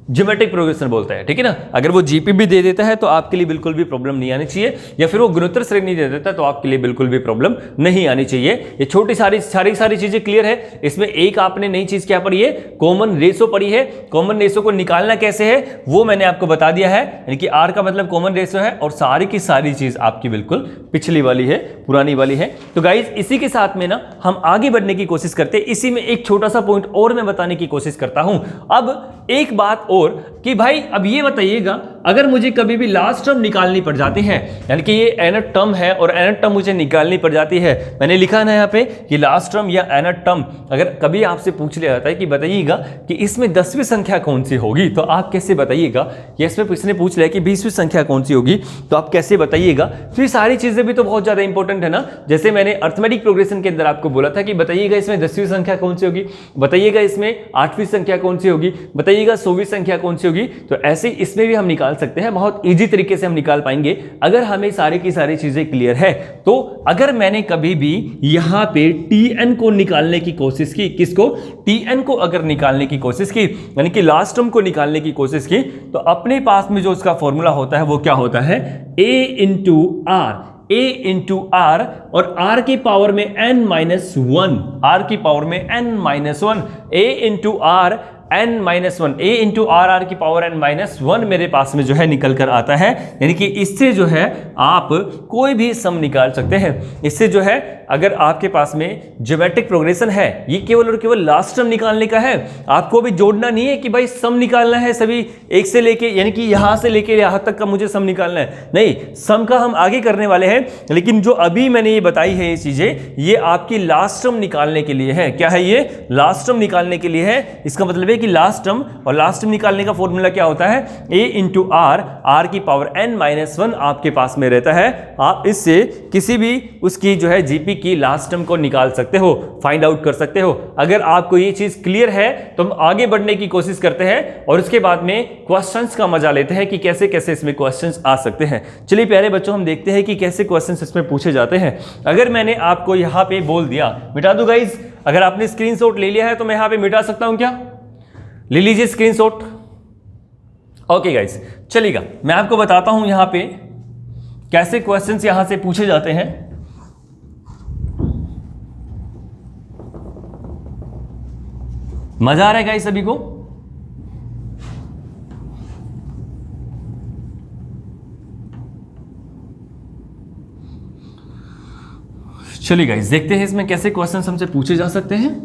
ज्योमेट्रिक प्रोग्रेशन बोलता है, ठीक है ना। अगर वो जीपी भी दे देता है तो आपके लिए बिल्कुल भी प्रॉब्लम नहीं आनी चाहिए, या फिर वो गुणोत्तर श्रेणी दे देता है तो आपके लिए बिल्कुल भी प्रॉब्लम नहीं आनी चाहिए। ये छोटी सारी चीजें क्लियर है। इसमें एक आपने नई चीज क्या पढ़ी है, कॉमन रेशो पढ़ी है। कॉमन रेशो को निकालना कैसे है वो मैंने आपको बता दिया है, यानी कि आर का मतलब कॉमन रेशो है, और सारी की सारी चीज आपकी बिल्कुल पिछली वाली है, पुरानी वाली है। तो गाइज इसी के साथ में ना हम आगे बढ़ने की कोशिश करते हैं। इसी में एक छोटा सा पॉइंट और मैं बताने की कोशिश करता हूं। अब एक बात और कि भाई अब ये बताइएगा, अगर मुझे कभी भी लास्ट टर्म निकालनी पड़ जाती है, यानी कि ये nth टर्म है और nth टर्म मुझे निकालनी पड़ जाती है, मैंने लिखा ना यहाँ पे कि लास्ट टर्म या nth टर्म, अगर कभी आपसे पूछ लिया जाता है कि बताइएगा कि इसमें 10वीं संख्या कौन सी होगी, तो आप कैसे बताइएगा। या इसमें किसने पूछ लिया कि 20वीं संख्या कौन सी होगी, तो आप कैसे बताइएगा। तो ये सारी चीजें भी तो बहुत ज्यादा इंपॉर्टेंट है ना। जैसे मैंने अर्थमेटिक प्रोग्रेशन के अंदर आपको बोला था कि बताइएगा इसमें 10वीं संख्या कौन सी होगी, बताइएगा इसमें 8वीं संख्या कौन सी होगी, बताइएगा 100वीं संख्या कौन सी होगी। तो ऐसे इसमें भी हम निकाल सकते हैं, बहुत इजी तरीके से हम निकाल पाएंगे अगर हमें सारी की सारी चीजें क्लियर है। तो अगर मैंने कभी भी यहां पे tn को निकालने की कोशिश की, किसको, tn को अगर निकालने की कोशिश की, यानी कि लास्ट टर्म को निकालने की कोशिश की, तो अपने पास में जो उसका फॉर्मूला होता है वो क्या होता है, a इंटू आर, और r की पावर में n-1, r की पावर में n-1, a into R n-1, a into R की पावर n-1 मेरे पास में जो है निकल कर आता है। यानी कि इससे जो है आप कोई भी सम निकाल सकते हैं। इससे जो है अगर आपके पास में ज्योमेट्रिक प्रोग्रेशन है, ये केवल और केवल लास्ट टर्म निकालने का है, आपको भी जोड़ना नहीं है कि भाई सम निकालना है सभी एक से लेके, यानी कि यहां से लेके यहां तक का मुझे सम निकालना है, नहीं, सम का हम आगे करने वाले हैं। लेकिन जो अभी मैंने ये बताई है ये चीजें, ये आपकी लास्ट टर्म निकालने के लिए है। क्या है ये, लास्ट टर्म निकालने के लिए है। इसका मतलब है कि लास्ट टर्म, और लास्ट टर्म निकालने का फॉर्मूला क्या होता है, a इंटू आर की पावर n-1 आपके पास में रहता है। आप इससे किसी भी उसकी जो है जीपी की लास्ट टर्म को निकाल सकते हो, फाइंड आउट कर सकते हो। अगर आपको ये चीज क्लियर है तो हम आगे बढ़ने की कोशिश करते हैं, और उसके बाद में क्वेश्चंस का मजा लेते हैं कि कैसे कैसे इसमें क्वेश्चंस आ सकते हैं। चलिए प्यारे बच्चों, हम देखते हैं कि कैसे क्वेश्चंस इसमें पूछे जाते हैं। अगर मैंने आपको यहां पे बोल दिया, मिटा दूं गाइज, अगर आपने स्क्रीनशॉट ले लिया है तो मैं यहां पे मिटा सकता हूं क्या, ले लीजिए स्क्रीनशॉट। ओके गाइस, चलिएगा मैं आपको बताता हूं यहां पे कैसे क्वेश्चंस यहां से पूछे जाते हैं। मजा आ रहा है गाइस सभी को? चलिए गाइस देखते हैं इसमें कैसे क्वेश्चंस हमसे पूछे जा सकते हैं।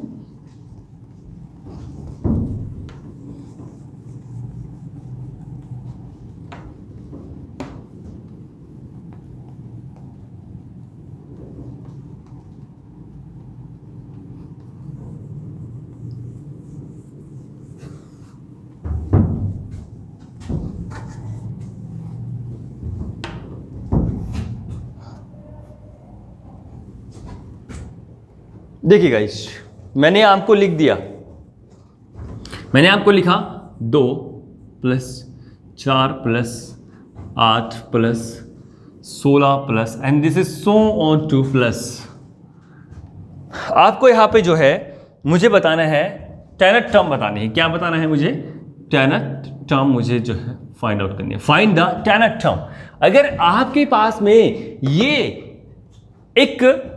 देखिए गाइस, मैंने आपको लिख दिया, मैंने आपको लिखा 2 + 4 + 8 + 16 plus and this is so on two plus. आपको यहां पे जो है मुझे बताना है टेनथ टर्म बतानी है। क्या बताना है मुझे? टेनथ टर्म मुझे जो है फाइंड आउट करनी है। Find the tenth term. अगर आपके पास में ये एक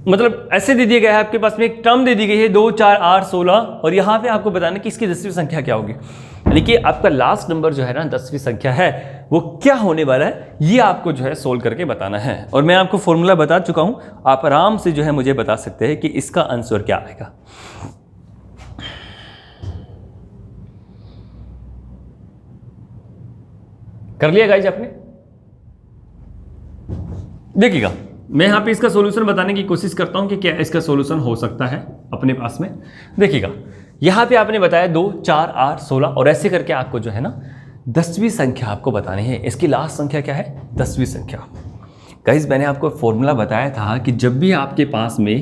मतलब ऐसे दे दिया गया है, आपके पास में एक टर्म दे दी गई है 2, 4, 8, 16, और यहां पे आपको बताना कि इसकी 10वीं संख्या क्या होगी, यानी कि आपका लास्ट नंबर जो है ना 10वीं संख्या है वो क्या होने वाला है, ये आपको जो है सोल्व करके बताना है। और मैं आपको फॉर्मूला बता चुका हूं, आप आराम से जो है मुझे बता सकते हैं कि इसका आंसर क्या आएगा। कर लिया गाइस आपने? देखिएगा मैं यहां पे इसका सॉल्यूशन बताने की कोशिश करता हूं कि क्या इसका सॉल्यूशन हो सकता है अपने पास में। देखिएगा यहां पे आपने बताया 2, 4, 8, 16 और ऐसे करके आपको जो है ना 10वीं संख्या आपको बतानी है। इसकी लास्ट संख्या क्या है? 10वीं संख्या। गाइस मैंने आपको फॉर्मूला बताया था कि जब भी आपके पास में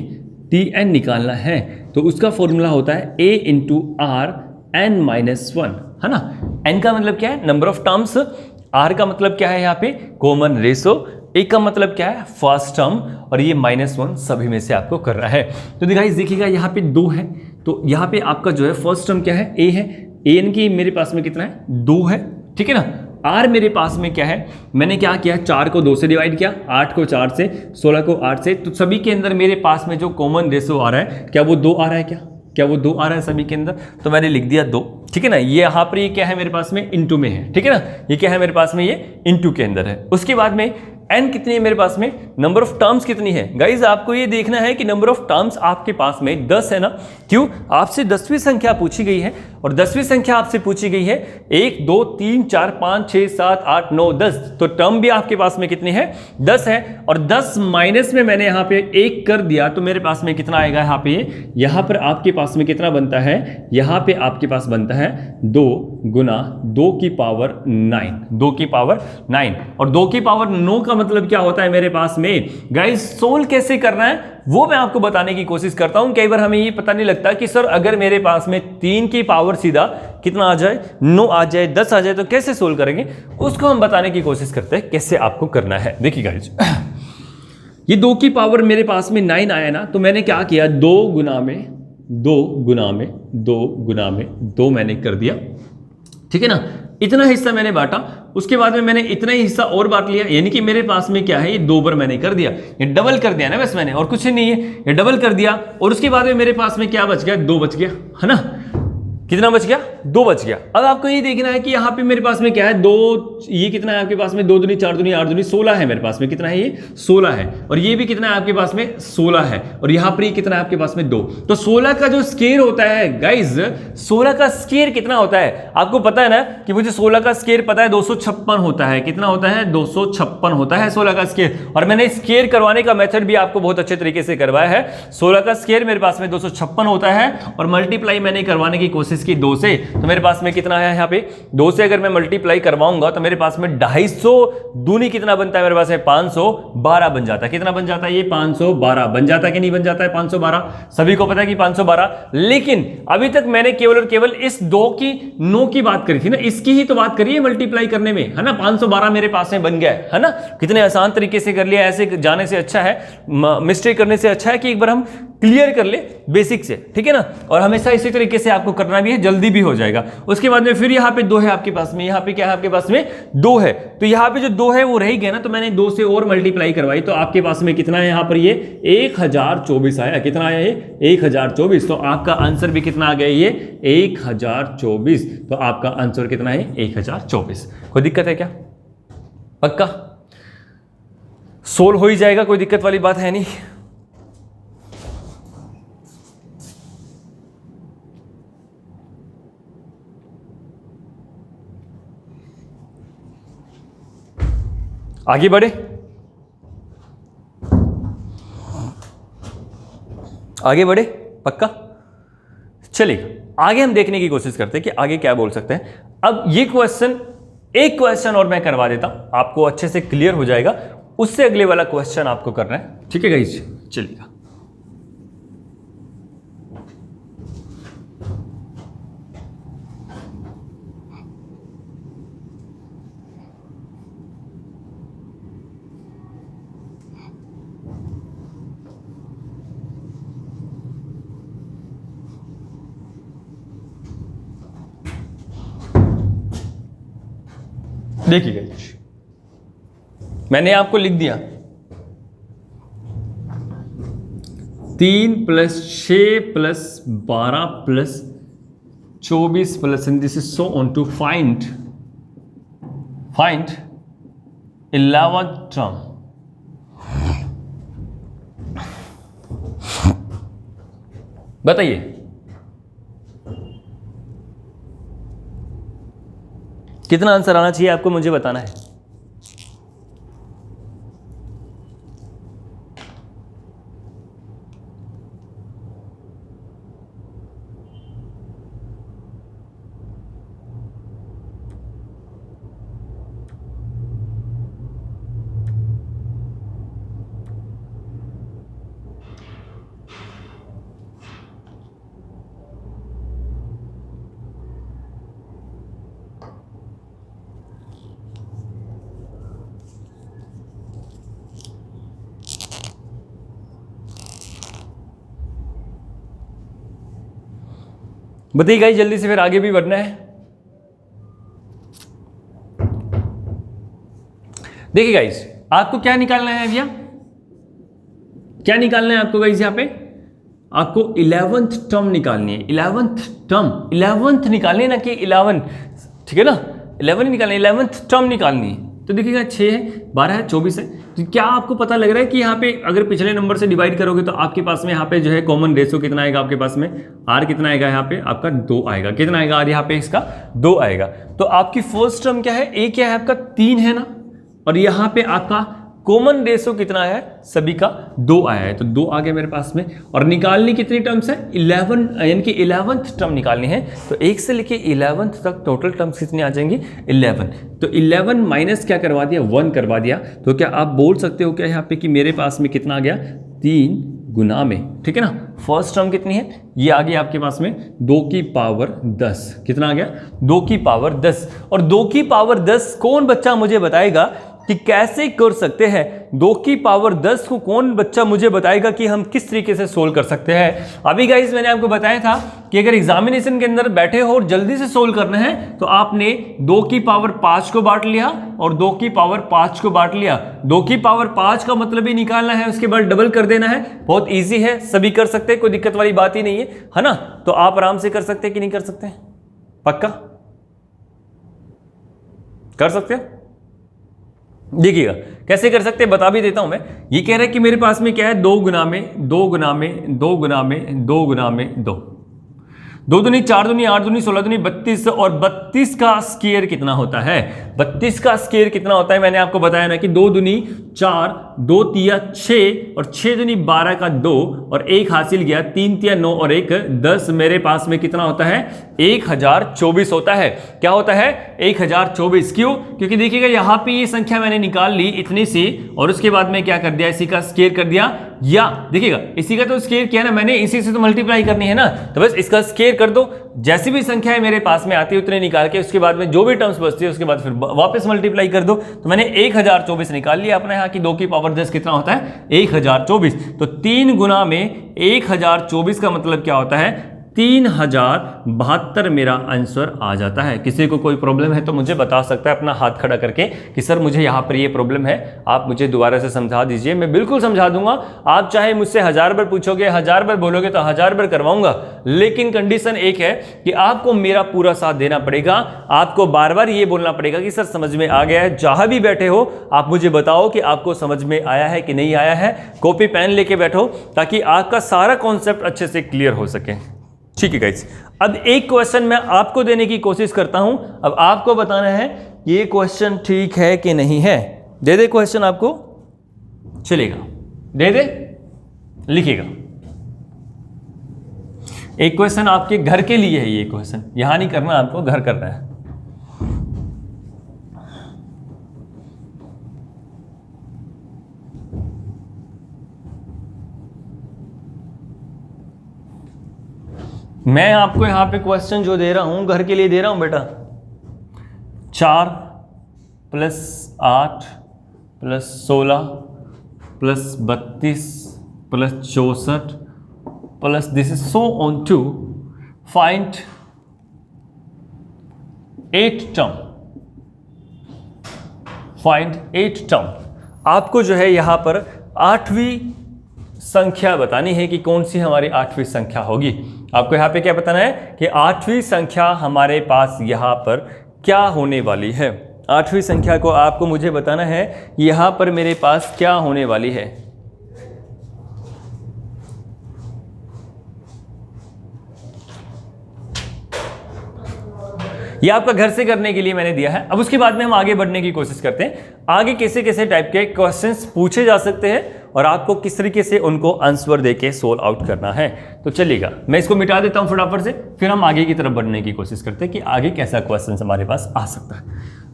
Tn निकालना है तो उसका फॉर्मूला होता है a इंटू आर n-1, है ना। n का मतलब क्या है? Number of terms. r का मतलब क्या है? यहाँ पे कॉमन रेशो। a का मतलब क्या है? First term. और ये -1 सभी में से आपको कर रहा है। तो गाइस देखिएगा यहाँ पे 2 है, तो यहाँ पे आपका जो है फर्स्ट टर्म क्या है? a है। an की मेरे पास में कितना है 2 है, ठीक है ना। r मेरे पास में क्या है, मैंने क्या किया 4 को 2 से डिवाइड किया, 8 को 4 से, 16 को 8 से, तो सभी के अंदर मेरे पास में जो कॉमन रेशो आ रहा है क्या वो 2 आ रहा है, क्या वो 2 आ रहा है सभी के अंदर, तो मैंने लिख दिया 2, ठीक है ना। ये यहाँ पर ये क्या है मेरे पास में इनटू में है, ठीक है ना, ये क्या है मेरे पास में ये इनटू के अंदर है। उसके बाद में n कितनी है मेरे पास में, नंबर ऑफ टर्म्स कितनी है गाइज, आपको ये देखना है कि नंबर ऑफ टर्म्स आपके पास में 10 है ना। क्यों, आपसे 10वीं संख्या पूछी गई है और 10वीं संख्या आपसे पूछी गई है 1 2 3 4 5 6 7 8 9 10, तो टर्म भी आपके पास में कितनी है 10 है, और 10 माइनस में मैंने यहाँ पे 1 कर दिया तो मेरे पास में कितना आएगा यहाँ पे, यहाँ पर आपके पास में कितना बनता है, यहाँ पे आपके पास बनता है 2 गुना 2 की पावर 9, 2 की पावर 9, और 2 की पावर 9 का मतलब क्या होता है मेरे पास में गाइस, सोल्व कैसे करना है वो मैं आपको बताने की कोशिश करता हूं। कई बार हमें ये पता नहीं लगता कि सर अगर मेरे पास में 3 की पावर सीधा कितना आ जाए, 9 आ जाए, 10 आ जाए, तो कैसे सोल्व करेंगे, उसको हम बताने की कोशिश करते हैं कैसे आपको करना है। देखिए गाइस, ये 2 की पावर मेरे पास में 9 आया ना, तो मैंने क्या किया 2 गुना में 2 मैंने कर दिया, ठीक है ना। इतना हिस्सा मैंने बांटा, उसके बाद में मैंने इतना ही हिस्सा और बांट लिया, यानी कि मेरे पास में क्या है ये 2 बार मैंने कर दिया, ये डबल कर दिया ना बस मैंने, और कुछ नहीं है, ये डबल कर दिया। और उसके बाद में मेरे पास में क्या बच गया, 2 बच गया, है ना। कितना बच गया, 2 बच गया। अब आपको ये देखना है कि यहाँ पे मेरे पास में क्या है 2, ये कितना है आपके पास में 2 दूनी 4 दूनी 8 दूनी 16 है मेरे पास में, कितना है ये 16 है, और ये भी कितना है आपके पास में 16 है, और यहाँ पर ये कितना है आपके पास में 2, तो 16 का जो स्क्वायर होता है गाइज, 16 का स्क्वायर कितना होता है आपको पता है ना, कि मुझे 16 का स्क्वायर पता है 256 होता है, कितना होता है 256 होता है 16 का स्क्वायर, और मैंने स्क्वायर करवाने का मेथड भी आपको बहुत अच्छे तरीके से करवाया है। 16 का स्क्वायर मेरे पास में 256 होता है, और मल्टीप्लाई मैंने करवाने की कोशिश की 2 से, तो मेरे पास में कितना है यहाँ पे 2 से अगर मैं मल्टीप्लाई करवाऊंगा तो मेरे पास में 250 दूनी कितना बनता है मेरे पास में 512 बन जाता है, कितना बन जाता है ये 512 बन जाता है कि नहीं बन जाता है 512, सभी को पता है कि 512। लेकिन अभी तक मैंने केवल और केवल इस 2 की 9 की बात करी थी ना, इसकी ही तो बात करिए मल्टीप्लाई करने में, है ना। 512 मेरे पास में बन गया है ना, कितने आसान तरीके से कर लिया। ऐसे जाने से अच्छा है, मिस्टेक करने से अच्छा है कि एक बार हम क्लियर कर ले बेसिक से, ठीक है ना। और हमेशा इसी तरीके से आपको करना भी है, जल्दी भी हो जाएगा। उसके बाद में फिर यहाँ पे 2 है आपके पास में, यहाँ पे क्या है आपके पास में 2 है, तो यहाँ पे जो 2 है वो रह गया ना, तो मैंने 2 से और मल्टीप्लाई करवाई, तो आपके पास में कितना है यहाँ पर ये 1024 आया, कितना आया ये 1024, तो आपका आंसर भी कितना आ गया ये 1024, तो आपका आंसर कितना है 1024। कोई दिक्कत है क्या, पक्का सोल्व हो ही जाएगा, कोई दिक्कत वाली बात है नहीं। आगे बढ़े, आगे बढ़े, पक्का चलिए आगे हम देखने की कोशिश करते हैं कि आगे क्या बोल सकते हैं। अब ये क्वेश्चन, एक क्वेश्चन और मैं करवा देता हूं, आपको अच्छे से क्लियर हो जाएगा, उससे अगले वाला क्वेश्चन आपको करना है, ठीक है गाइस, चलिएगा। देखिए मैंने आपको लिख दिया 3 + 6 + 12 + 24 + and this is so on to find 11th term। बताइए कितना आंसर आना चाहिए आपको, मुझे बताना है। बताइए गाइस, जल्दी से फिर आगे भी बढ़ना है। देखिए गाइस, आपको क्या निकालना है भैया, क्या निकालना है आपको गाइस, यहां पे आपको 11th टर्म निकालनी है। 11th टर्म, 11th निकालनी है ना कि 11, ठीक है ना, 11 ही निकालनी है, 11th टर्म निकालनी है। तो देखिएगा 6 है, 12 है, 24 है। तो क्या आपको पता लग रहा है कि यहाँ पे अगर पिछले नंबर से डिवाइड करोगे तो आपके पास में यहाँ पे जो है कॉमन रेशियो कितना आएगा आपके पास में, आर कितना आएगा यहाँ पे आपका 2 आएगा। कितना आएगा आर यहाँ पे इसका 2 आएगा। तो आपकी फर्स्ट टर्म क्या है, ए क्या है आपका 3 है ना, और यहाँ पे आपका कॉमन रेशियो कितना है, सभी का 2 आया है, तो 2 आ गया मेरे पास में। और निकालनी कितनी टर्म्स है, 11, यानी कि 11th टर्म निकालनी है। तो 1 से लेके 11th तक टोटल टर्म्स कितनी आ जाएंगी, 11। तो 11 माइनस क्या करवा दिया, 1 करवा दिया। तो क्या आप बोल सकते हो क्या यहाँ पे कि मेरे पास में कितना आ गया, 3 गुना में, ठीक है ना। फर्स्ट टर्म कितनी है, ये आ गई आपके पास में 2 की पावर 10। कितना आ गया, 2 की पावर 10। और 2 की पावर 10 कौन बच्चा मुझे बताएगा कि कैसे कर सकते हैं, 2 की पावर 10 को कौन बच्चा मुझे बताएगा कि हम किस तरीके से सोल्व कर सकते हैं। अभी गाइस मैंने आपको बताया था कि अगर एग्जामिनेशन के अंदर बैठे हो और जल्दी से सोल्व करना है तो आपने 2 की पावर 5 को बांट लिया और 2 की पावर 5 को बांट लिया। 2 की पावर 5 का मतलब ही निकालना है, उसके बाद डबल कर देना है। बहुत ईजी है, सभी कर सकते हैं, कोई दिक्कत वाली बात ही नहीं है ना। तो आप आराम से कर सकते हैं कि नहीं कर सकते, पक्का कर सकते हो। देखिएगा कैसे कर सकते हैं, बता भी देता हूं मैं। ये कह रहा है कि मेरे पास में क्या है, 2 गुना में 2 गुना में 2 गुना में 2 गुना में 2, 2 दूनी 4 दूनी 8 दूनी 16 दूनी 32, और 32 का स्क्वायर कितना होता है, 32 का स्क्वायर कितना होता है, मैंने आपको बताया ना कि 2 दूनी 4, 2 तिया 6 और 6 दूनी 12 का 2 और 1 हासिल गया, 3 तिया 9 और 1 10। मेरे पास में कितना होता है, 1024 होता है। क्या होता है, 1024। क्यों, क्योंकि देखिएगा यहाँ पे ये संख्या मैंने निकाल ली इतनी सी और उसके बाद में क्या कर दिया, इसी का स्क्वायर कर दिया, या देखिएगा इसी का तो स्क्वायर किया ना मैंने, इसी से तो मल्टीप्लाई करनी है ना, तो बस इसका स्क्वायर कर दो। जैसी भी संख्या मेरे पास में आती है उतने निकाल के उसके बाद में जो भी टर्म्स बचती है उसके बाद फिर वापस मल्टीप्लाई कर दो। तो मैंने 1024 निकाल लिया अपने यहाँ की 2 की पावर 10 कितना होता है, 1024। तो 3 गुना में 1024 का मतलब क्या होता है, 3072 मेरा आंसर आ जाता है। किसी को कोई प्रॉब्लम है तो मुझे बता सकता है अपना हाथ खड़ा करके कि सर मुझे यहाँ पर ये प्रॉब्लम है, आप मुझे दोबारा से समझा दीजिए। मैं बिल्कुल समझा दूंगा। आप चाहे मुझसे 1000 बार पूछोगे, 1000 बार बोलोगे तो 1000 बार करवाऊंगा, लेकिन कंडीशन एक है कि आपको मेरा पूरा साथ देना पड़ेगा। आपको बार बार ये बोलना पड़ेगा कि सर समझ में आ गया है। जहां भी बैठे हो आप मुझे बताओ कि आपको समझ में आया है कि नहीं आया है। कॉपी पेन लेके बैठो ताकि आपका सारा कॉन्सेप्ट अच्छे से क्लियर हो सके। ठीक है गाइस, अब एक क्वेश्चन मैं आपको देने की कोशिश करता हूं। अब आपको बताना है ये क्वेश्चन ठीक है कि नहीं है। दे दे क्वेश्चन आपको, चलेगा, दे दे, लिखिएगा। एक क्वेश्चन आपके घर के लिए है, ये क्वेश्चन यहां नहीं करना, आपको घर करना है। मैं आपको यहां पे क्वेश्चन जो दे रहा हूं घर के लिए दे रहा हूं बेटा। 4 + 8 + 16 + 32 + 64 plus this is so on to find 8 term, find 8 term। आपको जो है यहां पर 8वीं संख्या बतानी है कि कौन सी हमारी 8वीं संख्या होगी। आपको यहां पे क्या बताना है कि 8वीं संख्या हमारे पास यहां पर क्या होने वाली है। 8वीं संख्या को आपको मुझे बताना है यहां पर मेरे पास क्या होने वाली है। ये आपका घर से करने के लिए मैंने दिया है। अब उसके बाद में हम आगे बढ़ने की कोशिश करते हैं। आगे कैसे कैसे टाइप के क्वेश्चंस पूछे जा सकते हैं और आपको किस तरीके से उनको आंसर देके सोल्व आउट करना है। तो चलिएगा मैं इसको मिटा देता हूं फटाफट से, फिर हम आगे की तरफ बढ़ने की कोशिश करते हैं कि आगे कैसा क्वेश्चन हमारे पास आ सकता है।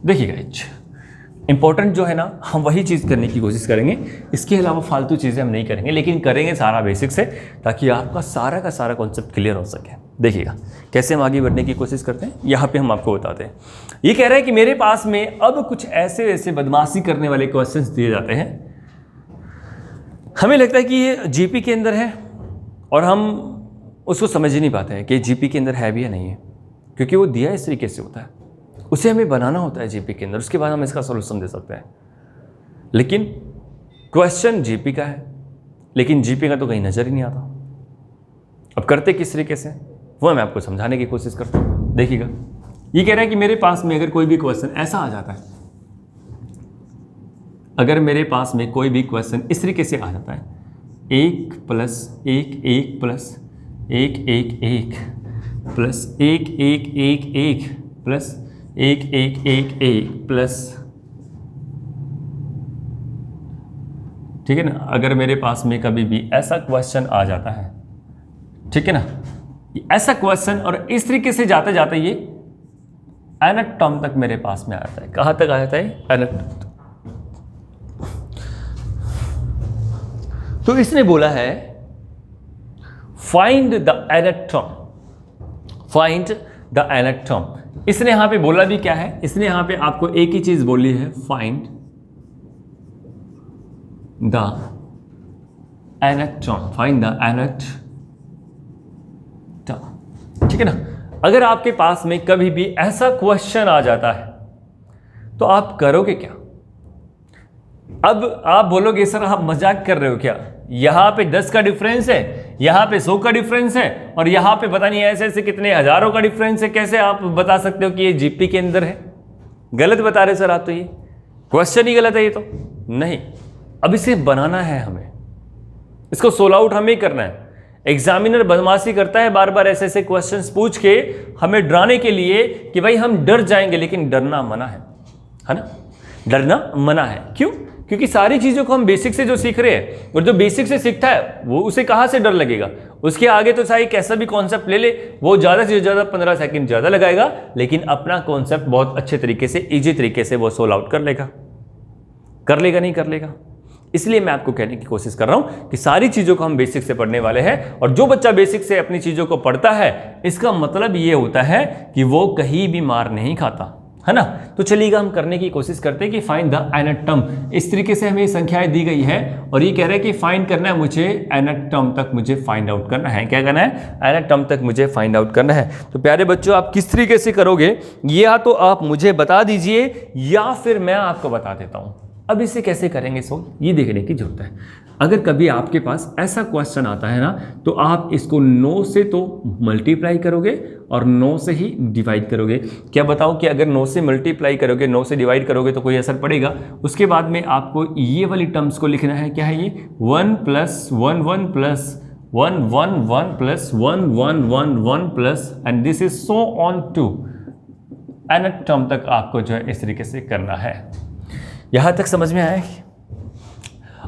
देखिएगा इंपॉर्टेंट जो है ना, हम वही चीज़ करने की कोशिश करेंगे। इसके अलावा फालतू चीज़ें हम नहीं करेंगे, लेकिन करेंगे सारा बेसिक से, ताकि आपका सारा का सारा कॉन्सेप्ट क्लियर हो सके। देखिएगा कैसे हम आगे बढ़ने की कोशिश करते हैं, यहाँ पे हम आपको बताते हैं। ये कह रहा है कि मेरे पास में अब कुछ ऐसे ऐसे बदमाशी करने वाले क्वेश्चंस दिए जाते हैं। हमें लगता है कि ये जीपी के अंदर है और हम उसको समझ ही नहीं पाते हैं कि जीपी के अंदर है भी या नहीं है, क्योंकि वो दिया इस तरीके से होता है, उसे हमें बनाना होता है जीपी के अंदर, उसके बाद हम इसका सोल्यूशन दे सकते हैं। लेकिन क्वेश्चन जीपी का है, लेकिन जीपी का तो कहीं नज़र ही नहीं आता। अब करते किस तरीके से, वो मैं आपको समझाने की कोशिश करता हूँ। देखिएगा, ये कह रहा है कि मेरे पास में अगर कोई भी क्वेश्चन ऐसा आ जाता है, अगर मेरे पास में कोई भी क्वेश्चन इस तरीके से आ जाता है, 1 + 1 1 + 1 1 1 + 1 1 1 1 + 1 1 1 1 प्लस, ठीक है ना, अगर मेरे पास में कभी भी ऐसा क्वेश्चन आ जाता है, ठीक है ना, ऐसा क्वेश्चन और इस तरीके से जाते जाते ये nth टर्म तक मेरे पास में आ जाता है। कहां तक आ जाता है? nth टर्म तक। तो इसने बोला है find the nth term, find the nth term. इसने यहां पे बोला भी क्या है, इसने यहां पे आपको एक ही चीज बोली है, find the nth term, find the nth term, ठीक है ना। अगर आपके पास में कभी भी ऐसा क्वेश्चन आ जाता है तो आप करोगे क्या? अब आप बोलोगे सर आप मजाक कर रहे हो क्या, यहां पे 10 का डिफरेंस है, यहां पे 100 का डिफरेंस है, और यहां पे पता नहीं ऐसे ऐसे कितने हजारों का डिफरेंस है, कैसे आप बता सकते हो कि ये जीपी के अंदर है? गलत बता रहे सर आप, तो ये क्वेश्चन ही गलत है ये तो। नहीं, अब इसे बनाना है हमें, इसको सोल्व आउट हमें ही करना है। एग्जामिनर बदमाशी करता है, बार बार ऐसे ऐसे क्वेश्चंस पूछ के हमें डराने के लिए कि भाई हम डर जाएंगे, लेकिन डरना मना है ना, डरना मना है। क्यों? क्योंकि सारी चीजों को हम बेसिक से जो सीख रहे हैं, और जो बेसिक से सीखता है वो उसे कहां से डर लगेगा? उसके आगे तो चाहे कैसा भी कॉन्सेप्ट ले ले, वो ज्यादा से ज्यादा 15 सेकंड ज्यादा लगाएगा, लेकिन अपना कॉन्सेप्ट बहुत अच्छे तरीके से, इजी तरीके से वो सोल्व आउट कर लेगा। नहीं कर लेगा? इसलिए मैं आपको कहने की कोशिश कर रहा हूं कि सारी चीजों को हम बेसिक से पढ़ने वाले हैं, और जो बच्चा बेसिक से अपनी चीजों को पढ़ता है, इसका मतलब ये होता है कि वो कहीं भी मार नहीं खाता, है ना। तो चलिएगा हम करने की कोशिश करते हैं कि फाइंड द nth टर्म। इस तरीके से हमें संख्याएं दी गई है, और ये कह रहा है कि फाइंड करना है मुझे nth टर्म तक, मुझे फाइंड आउट करना है। क्या करना है? nth टर्म तक मुझे फाइंड आउट करना है। तो प्यारे बच्चों, आप किस तरीके से करोगे, या तो आप मुझे बता दीजिए या फिर मैं आपको बता देता हूं। अब इसे कैसे करेंगे सोल्व, ये देखने की जरूरत है। अगर कभी आपके पास ऐसा क्वेश्चन आता है ना, तो आप इसको 9 से तो मल्टीप्लाई करोगे और 9 से ही डिवाइड करोगे। क्या बताओ कि अगर 9 से मल्टीप्लाई करोगे, 9 से डिवाइड करोगे तो कोई असर पड़ेगा? उसके बाद में आपको ये वाली टर्म्स को लिखना है। क्या है ये? 1 + 1 1 + 1 1 1 + 1 1 1 1 plus, and this is so on to nth term तक आपको जो है इस तरीके से करना है। यहां तक समझ में आया?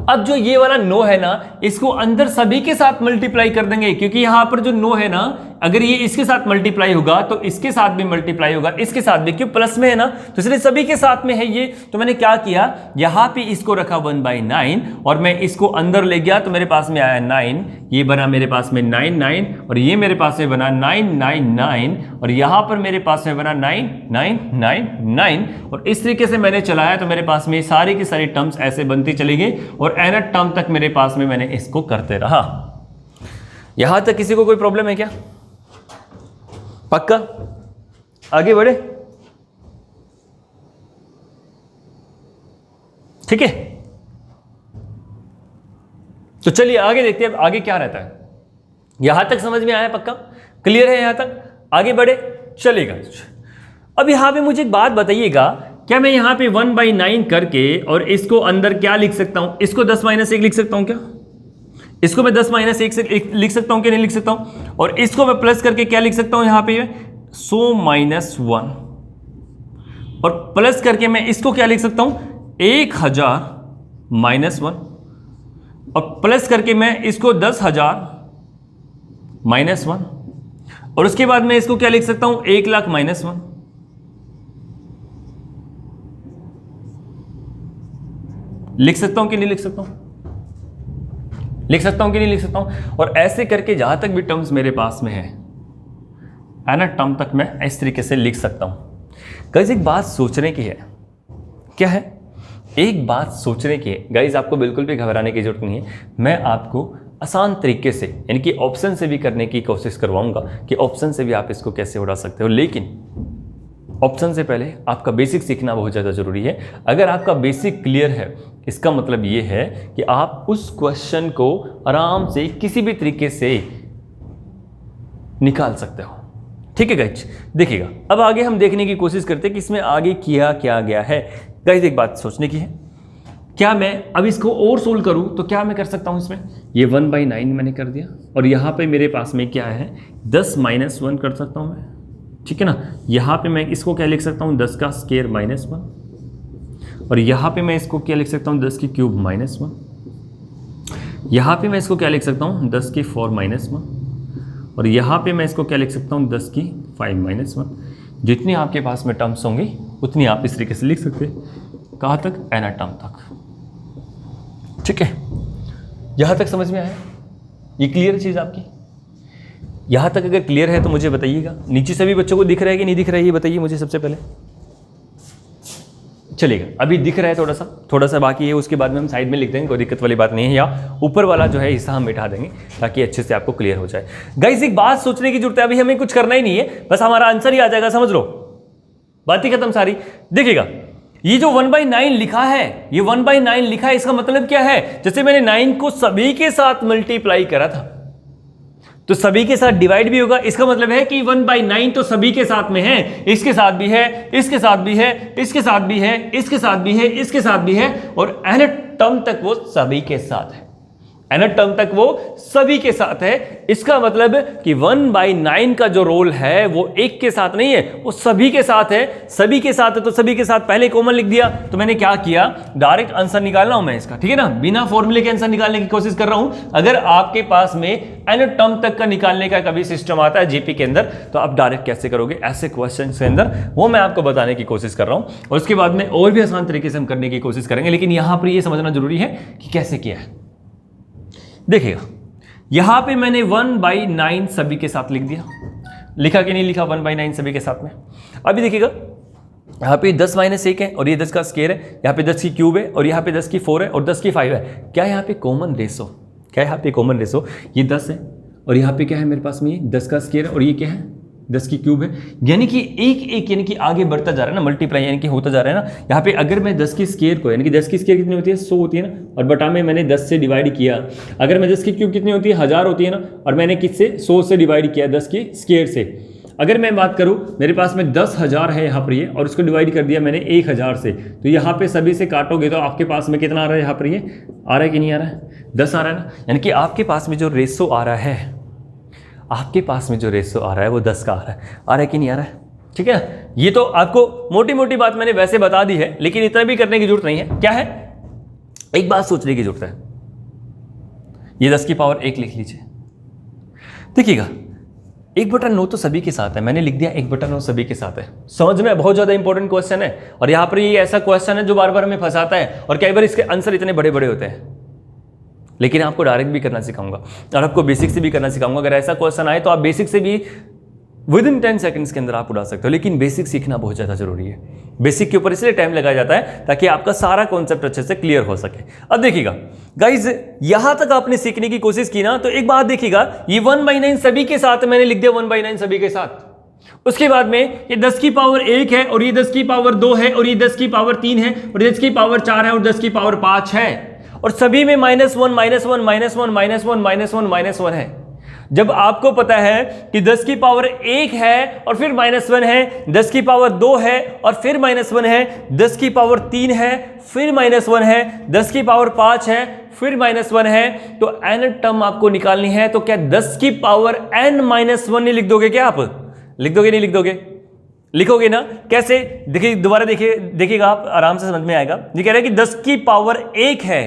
अब जो ये वाला 9 है ना, इसको अंदर सभी के साथ मल्टीप्लाई कर देंगे, क्योंकि यहां पर जो 9 है ना, अगर ये इसके साथ मल्टीप्लाई होगा तो इसके साथ भी मल्टीप्लाई होगा, इसके साथ भी, क्यों प्लस में है ना, तो इसलिए सभी के साथ में है ये। तो मैंने क्या किया, यहां पे इसको रखा 1/9, और मैं इसको अंदर ले गया तो मेरे पास में आया 9, ये बना मेरे पास में 9 9, और ये मेरे पास में बना 9 9 9, और यहां पर मेरे पास में बना 9 9 9 9, और इस तरीके से मैंने चलाया तो मेरे पास में सारी की सारी टर्म्स ऐसे बनती चली गई, और nth टर्म तक मेरे पास में मैंने इसको करते रहा। यहां तक किसी को कोई प्रॉब्लम है क्या? पक्का? आगे बढ़े? ठीक है, तो चलिए आगे देखते हैं आगे क्या रहता है। यहां तक समझ में आया? पक्का क्लियर है? यहां तक आगे बढ़े चलेगा। अब यहां पे मुझे एक बात बताइएगा, क्या मैं यहां पे 1/9 करके और इसको अंदर क्या लिख सकता हूं? इसको 10 - 1 लिख सकता हूं क्या? इसको मैं 10 - 1 से लिख सकता हूं कि नहीं लिख सकता हूं? और इसको मैं प्लस करके क्या लिख सकता हूं यहां पे 100 - 1, और प्लस करके मैं इसको क्या लिख सकता हूं 1000 - 1, और प्लस करके मैं इसको 10,000 - 1, और उसके बाद मैं इसको क्या लिख सकता हूं 1,00,000 - 1। लिख सकता हूं कि नहीं लिख सकता हूं? लिख सकता हूं कि नहीं लिख सकता हूं? और ऐसे करके जहां तक भी टर्म्स मेरे पास में है ना, टर्म तक मैं इस तरीके से लिख सकता हूं। गाइस एक बात सोचने की है। क्या है? एक बात सोचने की है गाइस, आपको बिल्कुल भी घबराने की जरूरत नहीं है। मैं आपको आसान तरीके से यानी कि ऑप्शन से भी करने की कोशिश करवाऊंगा कि ऑप्शन से भी आप इसको कैसे उड़ा सकते हो। लेकिन ऑप्शन से पहले आपका बेसिक सीखना बहुत ज़्यादा ज़रूरी है। अगर आपका बेसिक क्लियर है, इसका मतलब ये है कि आप उस क्वेश्चन को आराम से किसी भी तरीके से निकाल सकते हो। ठीक है गाइज, देखिएगा अब आगे हम देखने की कोशिश करते हैं कि इसमें आगे किया क्या गया है। गाइज एक बात सोचने की है, क्या मैं अब इसको और सोल्व करूं तो क्या मैं कर सकता हूं इसमें, ये 1/9 मैंने कर दिया और यहाँ पे मेरे पास में क्या है 10 - 1 कर सकता हूं मैं, ठीक है ना। यहाँ पे मैं इसको क्या लिख सकता हूँ 10 का स्क्वायर -1 और यहाँ पे मैं इसको क्या लिख सकता हूँ 10 की क्यूब -1। यहाँ पे मैं इसको क्या लिख सकता हूँ 10 की 4 -1 और यहाँ पे मैं इसको क्या लिख सकता हूँ 10 की 5 -1। जितनी आपके पास में टर्म्स होंगी उतनी आप इस तरीके से लिख सकते हैं। कहाँ तक, nth टर्म तक। ठीक है, यहाँ तक समझ में आया, ये क्लियर चीज़ आपकी। यहाँ तक अगर क्लियर है तो मुझे बताइएगा। नीचे सभी बच्चों को दिख रहा है कि नहीं दिख रहा है, ये बताइए मुझे सबसे पहले। चलेगा, अभी दिख रहा है थोड़ा सा बाकी है, उसके बाद में हम साइड में लिख देंगे, कोई दिक्कत वाली बात नहीं है। या ऊपर वाला जो है हिस्सा हम मिटा देंगे ताकि अच्छे से आपको क्लियर हो जाए। गाइस एक बात सोचने की जरूरत है, अभी हमें कुछ करना ही नहीं है, बस हमारा आंसर ही आ जाएगा, समझ लो, बात ही खत्म सारी। देखिएगा ये जो 1/9 लिखा है, ये 1/9 लिखा है, इसका मतलब क्या है, जैसे मैंने 9 को सभी के साथ मल्टीप्लाई करा था तो सभी के साथ डिवाइड भी होगा। इसका मतलब है कि 1/9 तो सभी के साथ में है, इसके साथ भी है, इसके साथ भी है, इसके साथ भी है, इसके साथ भी है, इसके साथ भी है और nth टर्म तक वो सभी के साथ है, nth टर्म तक वो सभी के साथ है। इसका मतलब कि 1/9 का जो रोल है वो एक के साथ नहीं है, वो सभी के साथ है। सभी के साथ है तो सभी के साथ पहले कॉमन लिख दिया। तो मैंने क्या किया, डायरेक्ट आंसर निकाल रहा हूं मैं इसका, ठीक है ना, बिना फॉर्मूले के आंसर निकालने की कोशिश कर रहा हूं। अगर आपके पास में nth टर्म तक का निकालने का कभी सिस्टम आता है जीपी के अंदर तो आप डायरेक्ट कैसे करोगे ऐसे क्वेश्चन के अंदर, वो मैं आपको बताने की कोशिश कर रहा हूं। और उसके बाद में और भी आसान तरीके से हम करने की कोशिश करेंगे, लेकिन यहां पर यह समझना जरूरी है कि कैसे किया है। देखिएगा यहां पे मैंने 1/9 सभी के साथ लिख दिया, लिखा कि नहीं लिखा 1/9 सभी के साथ में। अभी देखिएगा यहाँ पे 10 - 1 है और ये 10 का स्क्वायर है, यहाँ पे 10 की क्यूब है और यहाँ पे 10 की 4 है और 10 की 5 है। क्या यहाँ पे कॉमन रेशो, क्या यहाँ पे कॉमन रेशो, ये 10 है और यहाँ पे क्या है मेरे पास में, ये 10 का स्क्वायर और ये क्या है 10 की क्यूब है। यानी कि एक यानी कि आगे बढ़ता जा रहा है ना, मल्टीप्लाई यानी कि होता जा रहा है ना। यहाँ पे अगर मैं 10 की स्क्वायर को, यानी कि 10 की स्क्वायर कितनी होती है 100 होती है ना, और बटा में मैंने 10 से डिवाइड किया। अगर मैं 10 की क्यूब कितनी होती है 1000 होती है ना, और मैंने किससे 100 से डिवाइड किया 10 की स्क्वायर से। अगर मैं बात करूं मेरे पास में 10,000 है यहाँ पर ये, और इसको डिवाइड कर दिया मैंने 1000 से, तो यहाँ पे सभी से काटोगे तो आपके पास में कितना आ रहा है, यहाँ पर ये आ रहा है कि नहीं आ रहा है, 10 आ रहा है ना। यानी कि आपके पास में जो रेशो आ रहा है, आपके पास में जो रेशो आ रहा है वो 10 का आ रहा है कि नहीं आ रहा है, ठीक है ना। ये तो आपको मोटी मोटी बात मैंने वैसे बता दी है, लेकिन इतना भी करने की जरूरत नहीं है। क्या है, एक बात सोचने की जरूरत है। ये 10 की पावर 1 लिख लीजिए। देखिएगा 1/9 तो सभी के साथ है, मैंने लिख दिया 1/9 सभी के साथ है। समझ में बहुत ज्यादा इंपॉर्टेंट क्वेश्चन है, और यहां पर ये ऐसा क्वेश्चन है जो बार बार हमें फंसाता है, और कई बार इसके आंसर इतने बड़े बड़े होते हैं। लेकिन आपको डायरेक्ट भी करना सिखाऊंगा और आपको बेसिक से भी करना सिखाऊंगा। अगर ऐसा क्वेश्चन आए तो आप बेसिक से भी विदिन 10 सेकंड्स के अंदर आप उड़ा सकते हो, लेकिन बेसिक सीखना बहुत ज़्यादा जरूरी है। बेसिक के ऊपर इसलिए टाइम लगाया जाता है ताकि आपका सारा कॉन्सेप्ट अच्छे से क्लियर हो सके। अब देखिएगा गाइज, यहां तक आपने सीखने की कोशिश की ना, तो एक बात देखिएगा, ये 1/9 सभी के साथ मैंने लिख दिया 1/9 सभी के साथ। उसके बाद में ये 10 की पावर 1 है और ये 10 की पावर 2 है और ये 10 की पावर 3 है और 10 की पावर 4 है और 10 की पावर 5 है, और सभी में -1 -1 -1 -1 -1 है। जब आपको पता है कि 10 की पावर 1 है और फिर -1 है, 10 की पावर 2 है और फिर -1 है, 10 की पावर 3 है फिर -1 है, 10 की पावर 5 है फिर -1 है, तो nth टर्म आपको निकालनी है। तो क्या 10 की पावर n-1 नहीं लिख दोगे, क्या आप लिख दोगे, नहीं लिख दोगे, लिखोगे ना। कैसे, देखिए दोबारा देखिएगा आप, आराम से समझ में आएगा। ये कह रहा है कि 10 की पावर 1 है,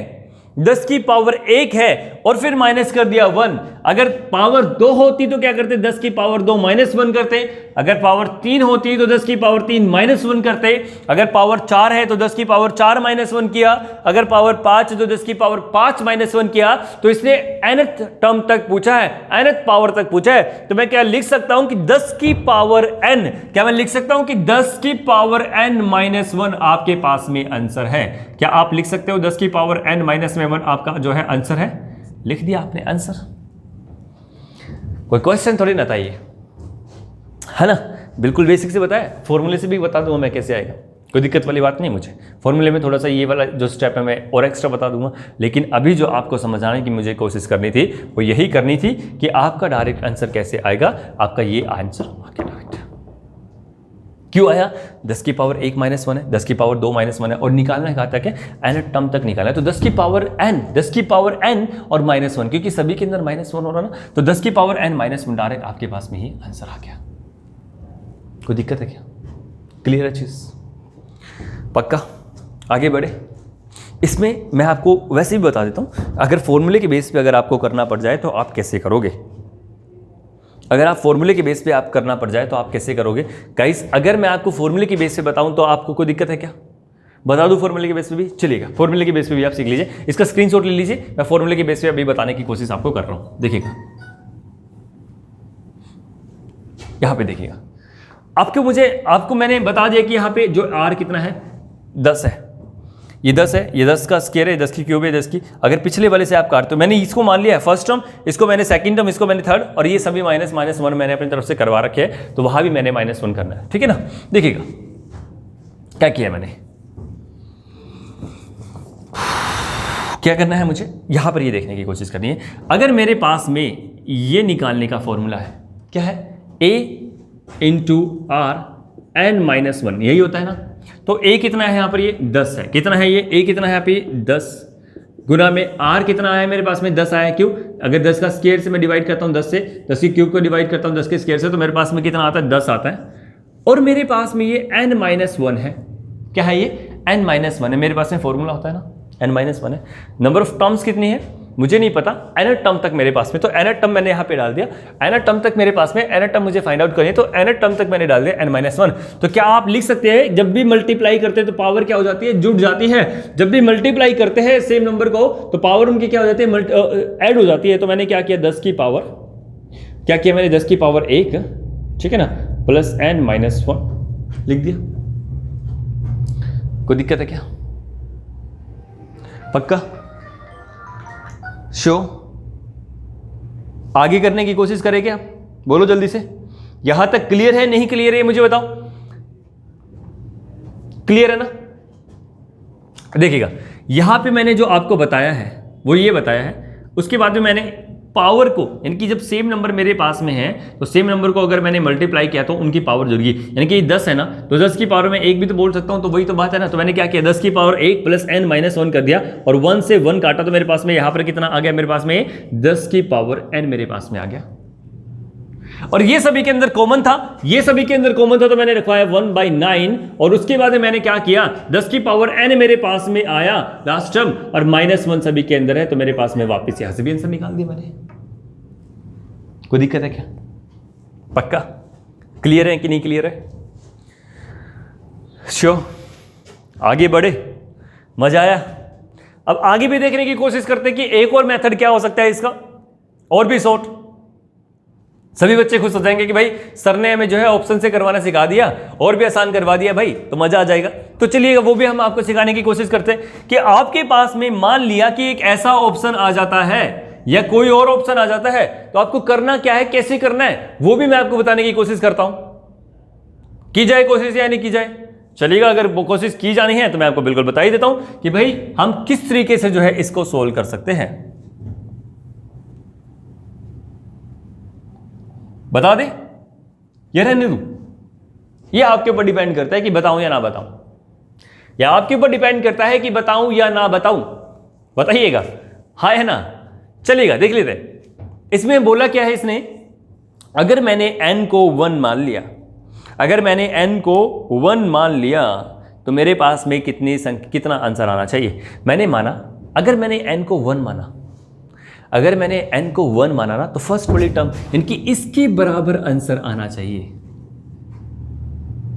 10 की पावर 1 है और फिर माइनस कर दिया 1। अगर पावर 2 होती तो क्या करते, 10 की पावर 2 -1 करते। अगर पावर 3 होती तो 10 की पावर 3 -1 करते। अगर पावर 4 है तो 10 की पावर 4 -1 किया। अगर पावर 5 है तो 10 की पावर 5 -1 किया। तो इसने nth टर्म तक पूछा है, nth पावर तक पूछा है, तो मैं क्या लिख सकता हूं कि 10 की पावर n, क्या मैं लिख सकता हूं कि 10 की पावर n-1 आपके पास में आंसर है। क्या आप लिख सकते हो 10 की पावर n-1 आपका जो है आंसर है? लिख दिया आपने आंसर। कोई क्वेश्चन थोड़ी ना था ये, है ना, बिल्कुल बेसिक से बताया, फॉर्मूले से भी बता दूंगा मैं कैसे आएगा, कोई दिक्कत वाली बात नहीं मुझे। फॉर्मूले में थोड़ा सा ये वाला जो स्टेप है मैं और एक्स्ट्रा बता दूंगा, लेकिन अभी जो आपको समझाने की मुझे कोशिश करनी थी वो यही करनी थी कि आपका डायरेक्ट आंसर कैसे आएगा। आपका ये आंसर डायरेक्ट क्यों आया, 10 की पावर 1 - 1 है, 10 की पावर 2 - 1 है, और निकालना है कहाँ तक है, nth टर्म तक निकालना है। तो 10 की पावर n, 10 की पावर n और -1, क्योंकि सभी के अंदर -1 हो रहा ना, तो 10 की पावर n - 1 डायरेक्ट आपके पास में ही आंसर आ गया। कोई दिक्कत है क्या, क्लियर है चीज, पक्का, आगे बढ़े। इसमें मैं आपको वैसे भी बता देता हूं, अगर फॉर्मूले के बेस पे अगर आपको करना पड़ जाए तो आप कैसे करोगे। अगर आप फॉर्मूले के बेस पे आप करना पड़ जाए तो आप कैसे करोगे गाइस। अगर मैं आपको फॉर्मूले के बेस पे बताऊं तो आपको कोई दिक्कत है क्या, बता दूं फॉर्मूले के बेस पे भी चलेगा, फॉर्मूले के बेस पे भी आप सीख लीजिए, इसका स्क्रीनशॉट ले लीजिए, मैं फॉर्मूले के बेस पे अभी बताने की कोशिश आपको कर रहा हूं। देखिएगा यहां पे, देखिएगा आपको मैंने बता दिया कि यहां पे जो r कितना है 10 है, ये 10 है, ये 10 का स्क्वायर है, 10 की क्यूब है 10 की। अगर पिछले वाले से आप काटते हो, मैंने इसको मान लिया है फर्स्ट टर्म, इसको मैंने सेकंड टर्म, इसको मैंने थर्ड, और ये सभी -1 मैंने अपनी तरफ से करवा रखे हैं, तो वहां भी मैंने -1 करना है, ठीक है ना। देखिएगा क्या किया मैंने, क्या करना है मुझे, यहां पर ये देखने की कोशिश करनी है। अगर मेरे पास में ये निकालने का फॉर्मूला है, क्या है, a × r n - 1, यही होता है ना। तो a कितना है यहाँ पर, ये 10 है, कितना है ये a कितना है यहाँ पे 10, गुना में r कितना आया मेरे पास में 10 आया, क्यों, अगर 10 का स्क्वायर से मैं डिवाइड करता हूँ 10 से, 10 की क्यूब को डिवाइड करता हूँ 10 के स्क्वायर से, तो मेरे पास में कितना आता है 10 आता है। और मेरे पास में ये n - 1 है, क्या है ये n - 1 है, मेरे पास में फॉर्मूला होता है ना n - 1 है। नंबर ऑफ टर्म्स कितनी है मुझे नहीं पता, nth टर्म तक मेरे पास में, तो nth टर्म मैंने यहाँ पे डाल दिया, nth टर्म तक मेरे पास में, nth टर्म मुझे फाइंड आउट करनी है, तो nth टर्म तक मैंने डाल दिया n - 1। तो क्या आप लिख सकते हैं, जब भी मल्टीप्लाई करते हैं तो पावर क्या हो जाती है, जुड़ जाती है। जब भी मल्टीप्लाई करते हैं सेम नंबर को तो पावर उनकी क्या हो जाती है, ऐड हो जाती है। तो मैंने क्या किया, 10 की पावर, क्या किया मैंने, 10 की पावर 1, ठीक है ना, प्लस n - 1 लिख दिया। कोई दिक्कत है क्या, पक्का, शो, आगे करने की कोशिश करें क्या, बोलो जल्दी से, यहां तक क्लियर है नहीं क्लियर है मुझे बताओ, क्लियर है ना। देखिएगा यहां पे मैंने जो आपको बताया है वो ये बताया है, उसके बाद में मैंने पावर को, यानी कि जब सेम नंबर मेरे पास में है तो सेम नंबर को अगर मैंने मल्टीप्लाई किया तो उनकी पावर जुड़ गई, यानी कि 10 है ना, तो 10 की पावर में 1 भी तो बोल सकता हूं, तो वही तो बात है ना। तो मैंने क्या किया, 10 की पावर 1 प्लस n - 1 कर दिया, और 1 से 1 काटा तो मेरे पास में यहां पर कितना आ गया, मेरे पास में 10 की पावर n मेरे पास में आ गया। और ये सभी के अंदर कॉमन था, ये सभी के अंदर कॉमन था, तो मैंने रखवाया 1/9, और उसके बाद मैंने क्या किया, 10 की पावर n मेरे पास में आया लास्ट टर्म, और -1 सभी के अंदर है, तो मेरे पास में वापस यहां से भी आंसर निकाल दिया मैंने। कोई दिक्कत है क्या, पक्का, क्लियर है कि नहीं क्लियर है, श्योर, आगे बढ़े, मजा आया। अब आगे भी देखने की कोशिश करते हैं कि एक और मेथड क्या हो सकता है इसका, और भी शॉर्ट। सभी बच्चे खुश हो जाएंगे कि भाई सर ने हमें जो है ऑप्शन से करवाना सिखा दिया और भी आसान करवा दिया भाई, तो मजा आ जाएगा। तो चलिए वो भी हम आपको सिखाने की कोशिश करते हैं कि आपके पास में मान लिया कि एक ऐसा ऑप्शन आ जाता है या कोई और ऑप्शन आ जाता है, तो आपको करना क्या है, कैसे करना है, वो भी मैं आपको बताने की कोशिश करता हूं। की जाए कोशिश या नहीं की जाए, चलिएगा। अगर वो कोशिश की जानी है तो मैं आपको बिल्कुल बता ही देता हूं कि भाई हम किस तरीके से जो है इसको सोल्व कर सकते हैं। बता दे या रहने दूं, ये आपके ऊपर डिपेंड करता है कि बताऊं या ना बताऊं, या आपके ऊपर डिपेंड करता है कि बताऊं या ना बताऊं। बताइएगा, हाँ है ना। चलिएगा देख लेते हैं। इसमें बोला क्या है इसने, अगर मैंने n को 1 मान लिया, अगर मैंने n को 1 मान लिया तो मेरे पास में कितना आंसर आना चाहिए। मैंने माना, अगर मैंने n को 1 माना, अगर मैंने n को 1 माना ना, तो फर्स्ट वाली टर्म इनकी इसके बराबर आंसर आना चाहिए,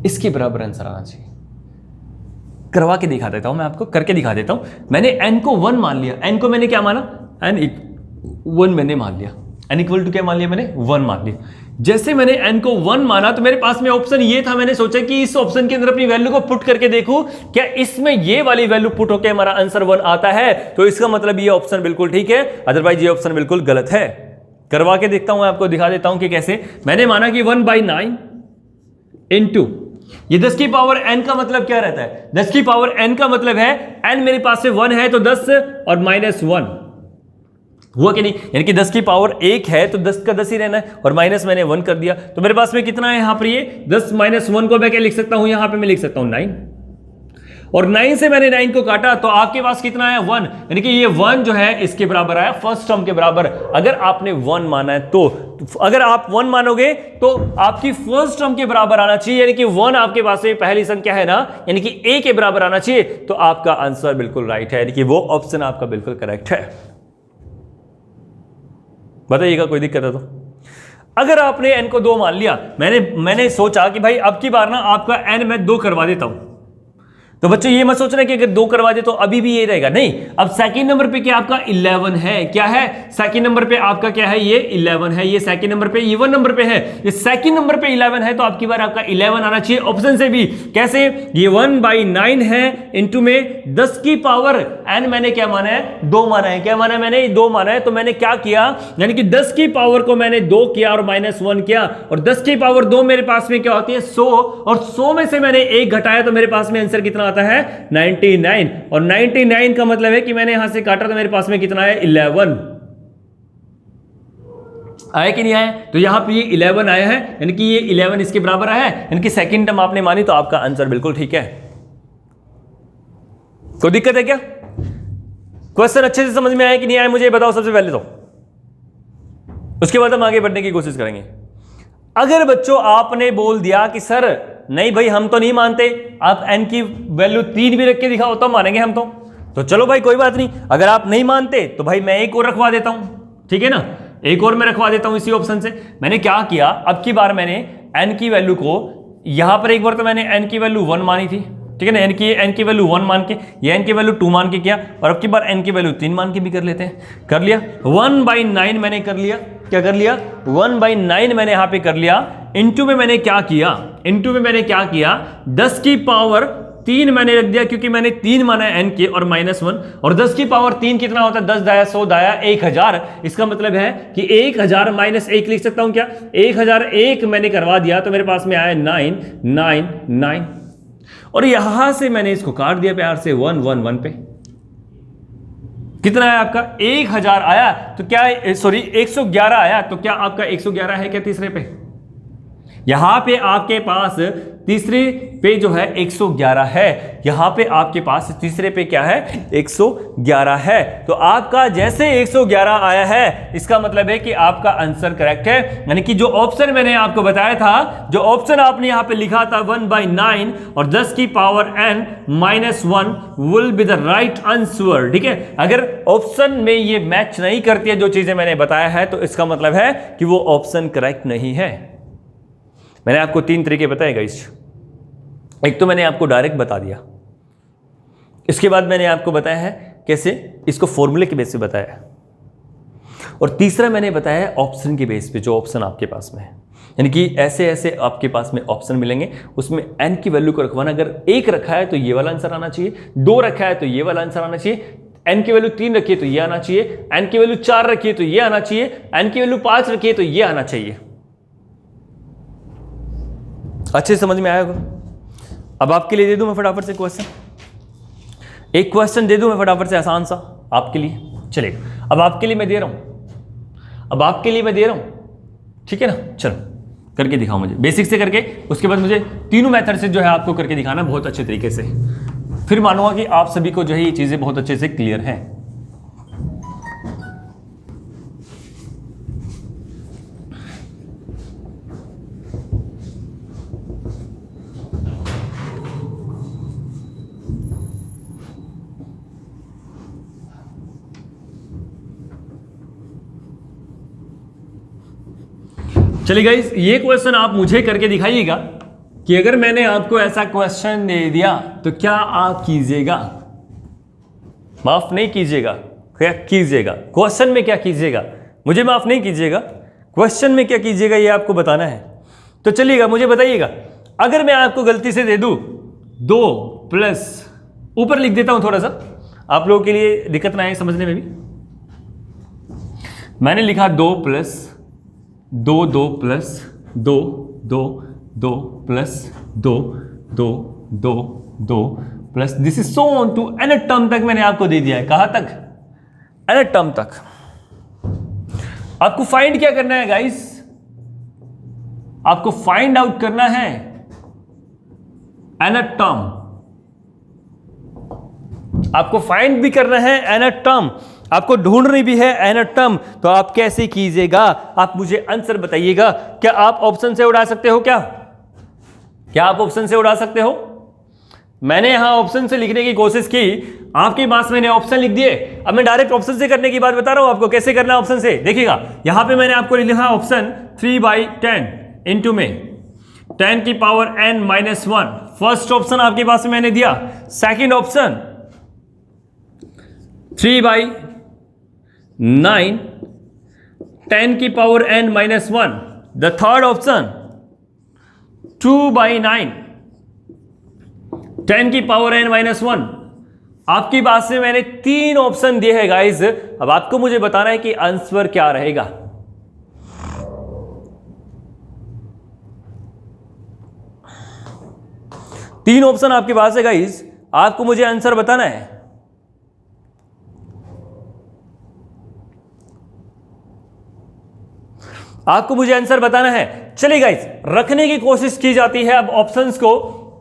इसके बराबर आंसर आना चाहिए। करवा के दिखा देता हूं मैं आपको, करके दिखा देता हूं। मैंने n को 1 मान लिया, n को मैंने क्या माना, n 1 मैंने मान लिया, n इक्वल टू क्या मान लिया मैंने, 1 मान लिया। जैसे मैंने n को 1 माना तो मेरे पास में ऑप्शन ये था, मैंने सोचा कि इस ऑप्शन के अंदर अपनी वैल्यू को पुट करके देखूं क्या इसमें ये वाली वैल्यू पुट होकर हमारा आंसर 1 आता है, तो इसका मतलब ये ऑप्शन बिल्कुल ठीक है, अदरवाइज ये ऑप्शन बिल्कुल गलत है। करवा के देखता हूं, आपको दिखा देता हूं कि कैसे। मैंने माना कि 1/9 इंटू ये 10 की पावर n का मतलब क्या रहता है, 10 की पावर n का मतलब है n मेरे पास से 1 है तो 10 और -1 हुआ कि नहीं, यानी कि 10 की पावर 1 है तो 10 का 10 ही रहना है, और माइनस मैंने 1 कर दिया तो मेरे पास में कितना है यहां पर, ये 10 - 1 को मैं क्या लिख सकता हूं, यहां पे मैं लिख सकता हूं 9, और 9 से मैंने 9 को काटा तो आपके पास कितना है 1, यानी कि ये 1 जो है इसके बराबर आया, फर्स्ट टर्म के बराबर। अगर आपने 1 माना है तो अगर आप 1 मानोगे तो आपकी फर्स्ट टर्म के बराबर आना चाहिए, यानी कि 1 आपके पास में पहली संख्या है ना, यानी कि a के बराबर आना चाहिए, तो आपका आंसर बिल्कुल राइट है, यानी कि वो ऑप्शन आपका बिल्कुल करेक्ट है। बताइएगा कोई दिक्कत है तो। अगर आपने n को 2 मान लिया, मैंने सोचा कि भाई अब की बार ना आपका n मैं 2 करवा देता हूं, तो बच्चे ये मत सोचना कि अगर 2 करवा दे तो अभी भी ये रहेगा, नहीं। अब सेकंड नंबर पे क्या आपका 11 है, क्या है सेकंड नंबर पे आपका क्या है, ये 11 है, ये सेकंड नंबर पे इवन नंबर पे है, ये सेकंड नंबर पे 11 है, तो आपकी बार आपका 11 आना चाहिए ऑप्शन से भी। कैसे, ये 1/9 है इंटू में 10 की पावर n मैंने क्या माना है, 2 माना है, क्या माना है मैंने, 2 माना है, तो मैंने क्या किया, यानी कि 10 की पावर को मैंने 2 किया और -1 किया, और 10 की पावर 2 मेरे पास में क्या होती है 100, और 100 में से मैंने 1 घटाया तो मेरे पास में आंसर कितना आता है 99, और 99 का मतलब है कि मैंने यहां से काटा तो मेरे पास में कितना है 11 आया कि नहीं आया, तो यहां पे ये 11 आया है, यानी कि ये 11 इसके बराबर आया है, यानी कि सेकंड टर्म आपने मानी तो आपका आंसर बिल्कुल ठीक है। कोई दिक्कत है क्या, क्वेश्चन अच्छे से समझ में आया कि नहीं आया, मुझे बताओ सबसे पहले तो, उसके बाद हम आगे बढ़ने की कोशिश करेंगे। अगर बच्चों आपने बोल दिया कि सर नहीं भाई हम तो नहीं मानते, आप n की वैल्यू 3 भी रख के दिखाओ तो मानेंगे हम तो चलो भाई कोई बात नहीं। अगर आप नहीं मानते तो भाई मैं एक और रखवा देता हूं, ठीक है ना, एक और मैं रखवा देता हूं इसी ऑप्शन से। मैंने क्या किया, अब की बार मैंने n की वैल्यू को यहां पर एक बार तो मैंने n की वैल्यू 1 मानी थी, ठीक है ना, n की वैल्यू 1 मान के, ये n की वैल्यू 2 मान के किया, और अब की बार n की वैल्यू 3 मान के भी कर लेते हैं, कर लिया। 1/9 मैंने कर लिया, क्या कर लिया 1/9 मैंने यहां पे कर लिया, इनटू में मैंने क्या किया, इनटू में मैंने क्या किया 10 की पावर 3 मैंने रख दिया, क्योंकि मैंने 3 माना है n के, और -1, और 10 की पावर 3 कितना होता है 10 दाया 100 दाया 1000, इसका मतलब है कि 1000 - 1 लिख सकता हूं क्या, 1001 मैंने करवा दिया तो मेरे पास में आया 999, और यहां से मैंने इसको काट दिया प्यार से 111 पे, कितना है आपका 1000 आया, तो क्या सॉरी 111 आया, तो क्या आपका 111 है क्या तीसरे पे, यहां पे आपके पास तीसरे पे जो है 111 है, यहां पे आपके पास तीसरे पे क्या है 111 है, तो आपका जैसे 111 आया है इसका मतलब है कि आपका आंसर करेक्ट है, यानी कि जो ऑप्शन मैंने आपको बताया था, जो ऑप्शन आपने यहां पे लिखा था 1/9 और 10 की power n -1 will be the right answer, ठीक है। अगर ऑप्शन में ये मैच नहीं करती है जो चीजें मैंने बताया है तो इसका मतलब है कि वो ऑप्शन करेक्ट नहीं है। मैंने आपको 3 तरीके बताए गाइस, एक तो मैंने आपको डायरेक्ट बता दिया, इसके बाद मैंने आपको बताया है कैसे इसको फॉर्मूले के बेस पे बताया है, और तीसरा मैंने बताया है ऑप्शन के बेस पे, जो ऑप्शन आपके पास में है, यानी कि ऐसे ऐसे आपके पास में ऑप्शन मिलेंगे, उसमें n की वैल्यू को रखवाना, अगर 1 रखा है तो ये वाला आंसर आना चाहिए, 2 रखा है तो ये वाला आंसर आना चाहिए, n की वैल्यू 3 रखिए तो ये आना चाहिए, n की वैल्यू 4 रखिए तो ये आना चाहिए, n की वैल्यू 5 रखिए तो ये आना चाहिए। अच्छे से समझ में आया होगा। अब आपके लिए दे दूं मैं फटाफट से क्वेश्चन, एक क्वेश्चन दे दूं मैं फटाफट से आसान सा आपके लिए, चलेगा। अब आपके लिए मैं दे रहा हूं, अब आपके लिए मैं दे रहा हूं, ठीक है ना, चलो करके दिखाओ मुझे, बेसिक से करके, उसके बाद मुझे तीनों मेथड से जो है आपको करके दिखाना बहुत अच्छे तरीके से, फिर मानूंगा कि आप सभी को जो है ये चीजें बहुत अच्छे से क्लियर हैं। चलिए गाइस, ये क्वेश्चन आप मुझे करके दिखाइएगा कि अगर मैंने आपको ऐसा क्वेश्चन दे दिया तो क्या आप कीजिएगा, माफ नहीं कीजिएगा, क्या कीजिएगा, क्वेश्चन में क्या कीजिएगा मुझे माफ़ नहीं कीजिएगा, क्वेश्चन में क्या कीजिएगा ये आपको बताना है। तो चलिएगा मुझे बताइएगा, अगर मैं आपको गलती से दे दूं 2 प्लस, ऊपर लिख देता हूं थोड़ा सा आप लोगों के लिए दिक्कत ना आए समझने में भी, मैंने लिखा 2 plus 2, 2 plus 2, 2, 2 plus 2, 2, 2, 2 plus this is so on to N term तक मैंने आपको दे दिया है। कहां तक? एन टर्म तक। आपको फाइंड क्या करना है गाइस? आपको फाइंड आउट करना है एन टर्म, आपको फाइंड भी करना है एन टर्म, आपको ढूंढनी भी है एन टर्म। तो आप कैसे कीजिएगा? आप मुझे आंसर बताइएगा। क्या आप ऑप्शन से उड़ा सकते हो? क्या आप ऑप्शन से उड़ा सकते हो? मैंने यहां ऑप्शन से लिखने की कोशिश की, आपके पास मैंने ऑप्शन लिख दिए। अब मैं डायरेक्ट ऑप्शन से करने की बात बता रहा हूं आपको, कैसे करना है ऑप्शन से। देखिएगा यहां पे मैंने आपको लिखा ऑप्शन 3/10 इंटू में 10 की power n minus 1। First option आपके पास में मैंने दिया। सेकेंड ऑप्शन 3/9 10 की power n minus 1। The third option 2/9 10 की पावर n माइनस 1। आपकी बात से मैंने 3 ऑप्शन दिए हैं गाइस। अब आपको मुझे बताना है कि आंसर क्या रहेगा। तीन ऑप्शन आपके पास है गाइस, आपको मुझे आंसर बताना है। आपको मुझे आंसर बताना है। चलिए गाइस, रखने की कोशिश की जाती है। अब ऑप्शंस को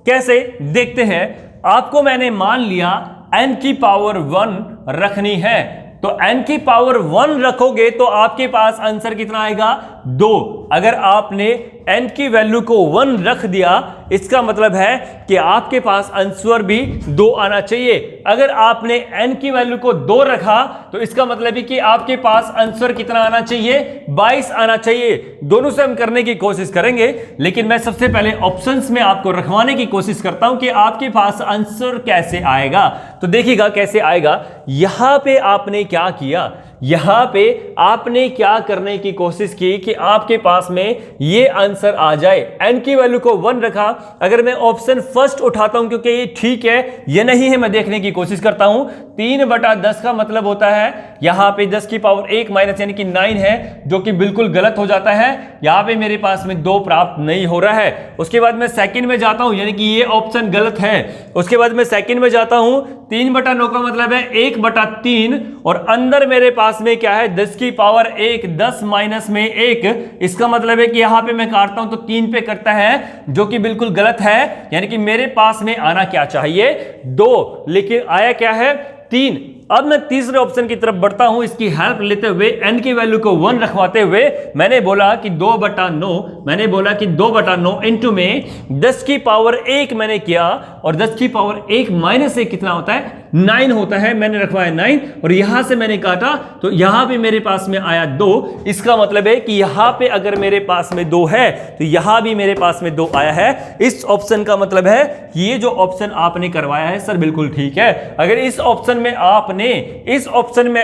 कैसे देखते हैं। आपको मैंने मान लिया n की पावर 1 रखनी है, तो n की पावर 1 रखोगे तो आपके पास आंसर कितना आएगा? 2। अगर आपने n की वैल्यू को 1 रख दिया, इसका मतलब है कि आपके पास आंसर भी 2 आना चाहिए। अगर आपने n की वैल्यू को 2 रखा तो इसका मतलब है कि आपके पास आंसर कितना आना चाहिए? 22 आना चाहिए। दोनों से हम करने की कोशिश करेंगे, लेकिन मैं सबसे पहले ऑप्शंस में आपको रखवाने की कोशिश करता हूं कि आपके पास आंसर कैसे आएगा। तो देखिएगा कैसे आएगा। यहां पे आपने क्या किया, यहां पे आपने क्या करने की कोशिश की कि आपके पास में ये आंसर आ जाए। n की वैल्यू को 1 रखा। अगर मैं ऑप्शन फर्स्ट उठाता हूं क्योंकि ये ठीक है ये नहीं है, मैं देखने की कोशिश करता हूं। 3/10 का मतलब होता है यहां पे 10 की पावर 1 माइनस यानी कि 9 है, जो कि बिल्कुल गलत हो जाता है। यहां पे मेरे पास में 2 प्राप्त नहीं हो रहा है। उसके बाद मैं सेकंड में जाता हूं, यानी कि ये ऑप्शन गलत है। उसके बाद मैं सेकंड में जाता हूं, 3/9 का मतलब है 1/3, और अंदर मेरे पास में क्या है? 10 की पावर 1, 10 माइनस में 1। इसका मतलब है कि यहां पे मैं काटता हूं तो 3 पे करता है, जो कि बिल्कुल गलत है। यानी कि मेरे पास में आना क्या चाहिए? 2, लेकिन आया क्या है? 3। अब मैं तीसरे ऑप्शन की तरफ बढ़ता हूं, इसकी हेल्प लेते हुए n की वैल्यू को 1 रखवाते हुए। मैंने बोला कि 2/9 इंटू में 10 की पावर 1 मैंने किया, और 10 की पावर 1 माइनस 1 कितना होता है? 9 होता है। मैंने रखवाया 9, और यहां से मैंने काटा तो यहां पे मेरे पास में आया 2। इसका मतलब है कि यहां पे अगर मेरे पास में 2 है तो यहां भी मेरे पास में 2 आया है। इस ऑप्शन का मतलब है कि ये जो ऑप्शन आपने करवाया है सर बिल्कुल ठीक है। अगर इस ऑप्शन में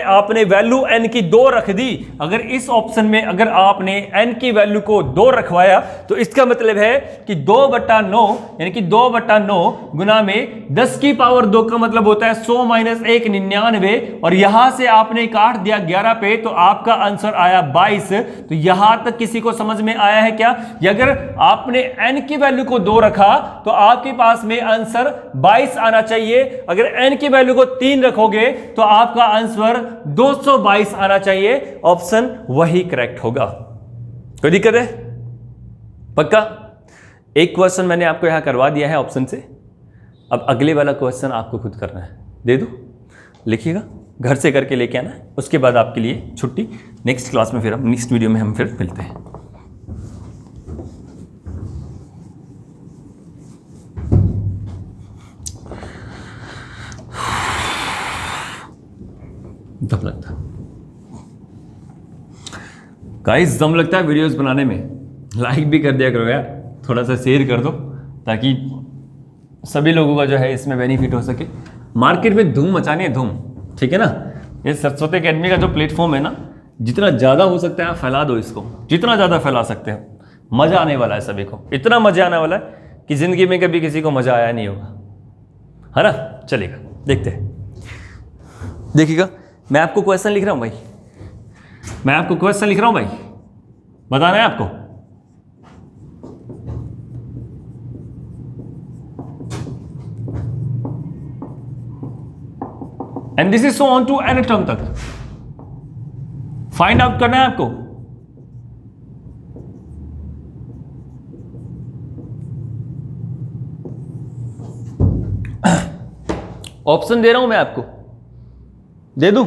आपने वैल्यू n की 2 रख दी, अगर इस ऑप्शन में अगर आपने n की वैल्यू को 2 रखवाया तो इसका मतलब है कि 2/9 यानी कि 2/9 गुना में 10 की पावर 2 का मतलब होता है 100 माइनस 1 99, और यहां से आपने काट दिया 11 पे तो आपका आंसर आया 22। तो यहां तक किसी को समझ में आया है क्या? अगर आपने n की वैल्यू को 2 रखा तो आपके पास में आंसर 22 आना चाहिए। अगर n की वैल्यू को 3 रखोगे तो आपका आंसर 222 आना चाहिए। ऑप्शन वही करेक्ट होगा। कोई दिक्कत है? पक्का? एक क्वेश्चन मैंने आपको यहां करवा दिया है ऑप्शन से। अब अगले वाला क्वेश्चन आपको खुद करना है। दे दो, लिखिएगा, घर से करके लेके आना है। उसके बाद आपके लिए छुट्टी। नेक्स्ट क्लास में फिर हम नेक्स्ट वीडियो में हम फिर मिलते हैं। दम लगता है गाइस, दम लगता है वीडियोस बनाने में। लाइक भी कर दिया करो यार, थोड़ा सा शेयर कर दो ताकि सभी लोगों का जो है इसमें बेनिफिट हो सके। मार्केट में धूम मचानी है, धूम, ठीक है ना। ये सरस्वती एकेडमी का जो प्लेटफॉर्म है ना, जितना ज़्यादा हो सकता है आप फैला दो इसको, जितना ज़्यादा फैला सकते हो। मज़ा आने वाला है सभी को, इतना मज़ा आने वाला है कि ज़िंदगी में कभी किसी को मज़ा आया नहीं होगा, है ना। चलेगा, देखते हैं। देखिएगा, मैं आपको क्वेश्चन लिख रहा हूँ भाई, मैं आपको क्वेश्चन लिख रहा हूँ भाई, बताना है आपको। And this is so on to nth term तक फाइंड आउट करना है आपको। ऑप्शन दे रहा हूं मैं आपको, दे दूं।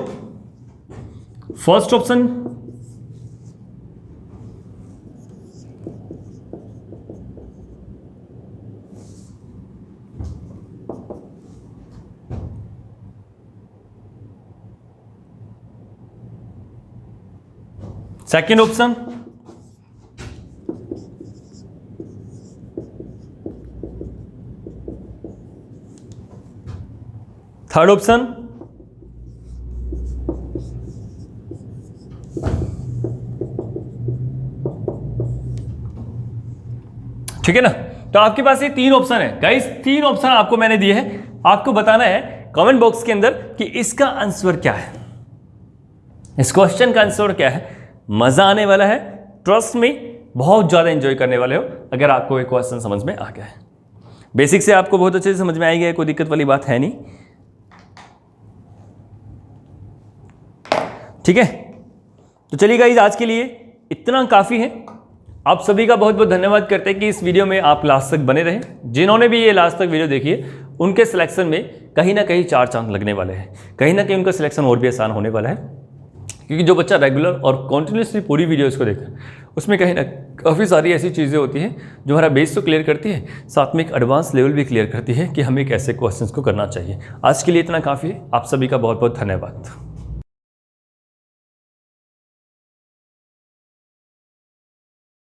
First option second option third option ठीक है ना। तो आपके पास ये तीन ऑप्शन है गाइस, तीन ऑप्शन आपको मैंने दिए हैं। आपको बताना है कमेंट बॉक्स के अंदर कि इसका आंसर क्या है, इस क्वेश्चन का आंसर क्या है। मजा आने वाला है, ट्रस्ट में बहुत ज्यादा एंजॉय करने वाले हो अगर आपको ये क्वेश्चन समझ में आ गया है। बेसिक से आपको बहुत अच्छे से समझ में आ गया है, कोई दिक्कत वाली बात है नहीं, ठीक है। तो चलिए गाइस, आज के लिए इतना काफी है। आप सभी का बहुत बहुत धन्यवाद करते हैं कि इस वीडियो में आप लास्ट तक बने रहे। जिन्होंने भी ये लास्ट तक वीडियो देखी है उनके सिलेक्शन में कहीं ना कहीं 4 चांद लगने वाले हैं, कहीं ना कहीं उनका सिलेक्शन और भी आसान होने वाला है, क्योंकि जो बच्चा रेगुलर और कॉन्टिन्यूसली पूरी वीडियोस को देखता है उसमें कहीं ना काफ़ी सारी ऐसी चीज़ें होती हैं जो हमारा बेस तो क्लियर करती है, साथ में एक एडवांस लेवल भी क्लियर करती है कि हमें कैसे क्वेश्चंस को करना चाहिए। आज के लिए इतना काफ़ी है। आप सभी का बहुत बहुत धन्यवाद।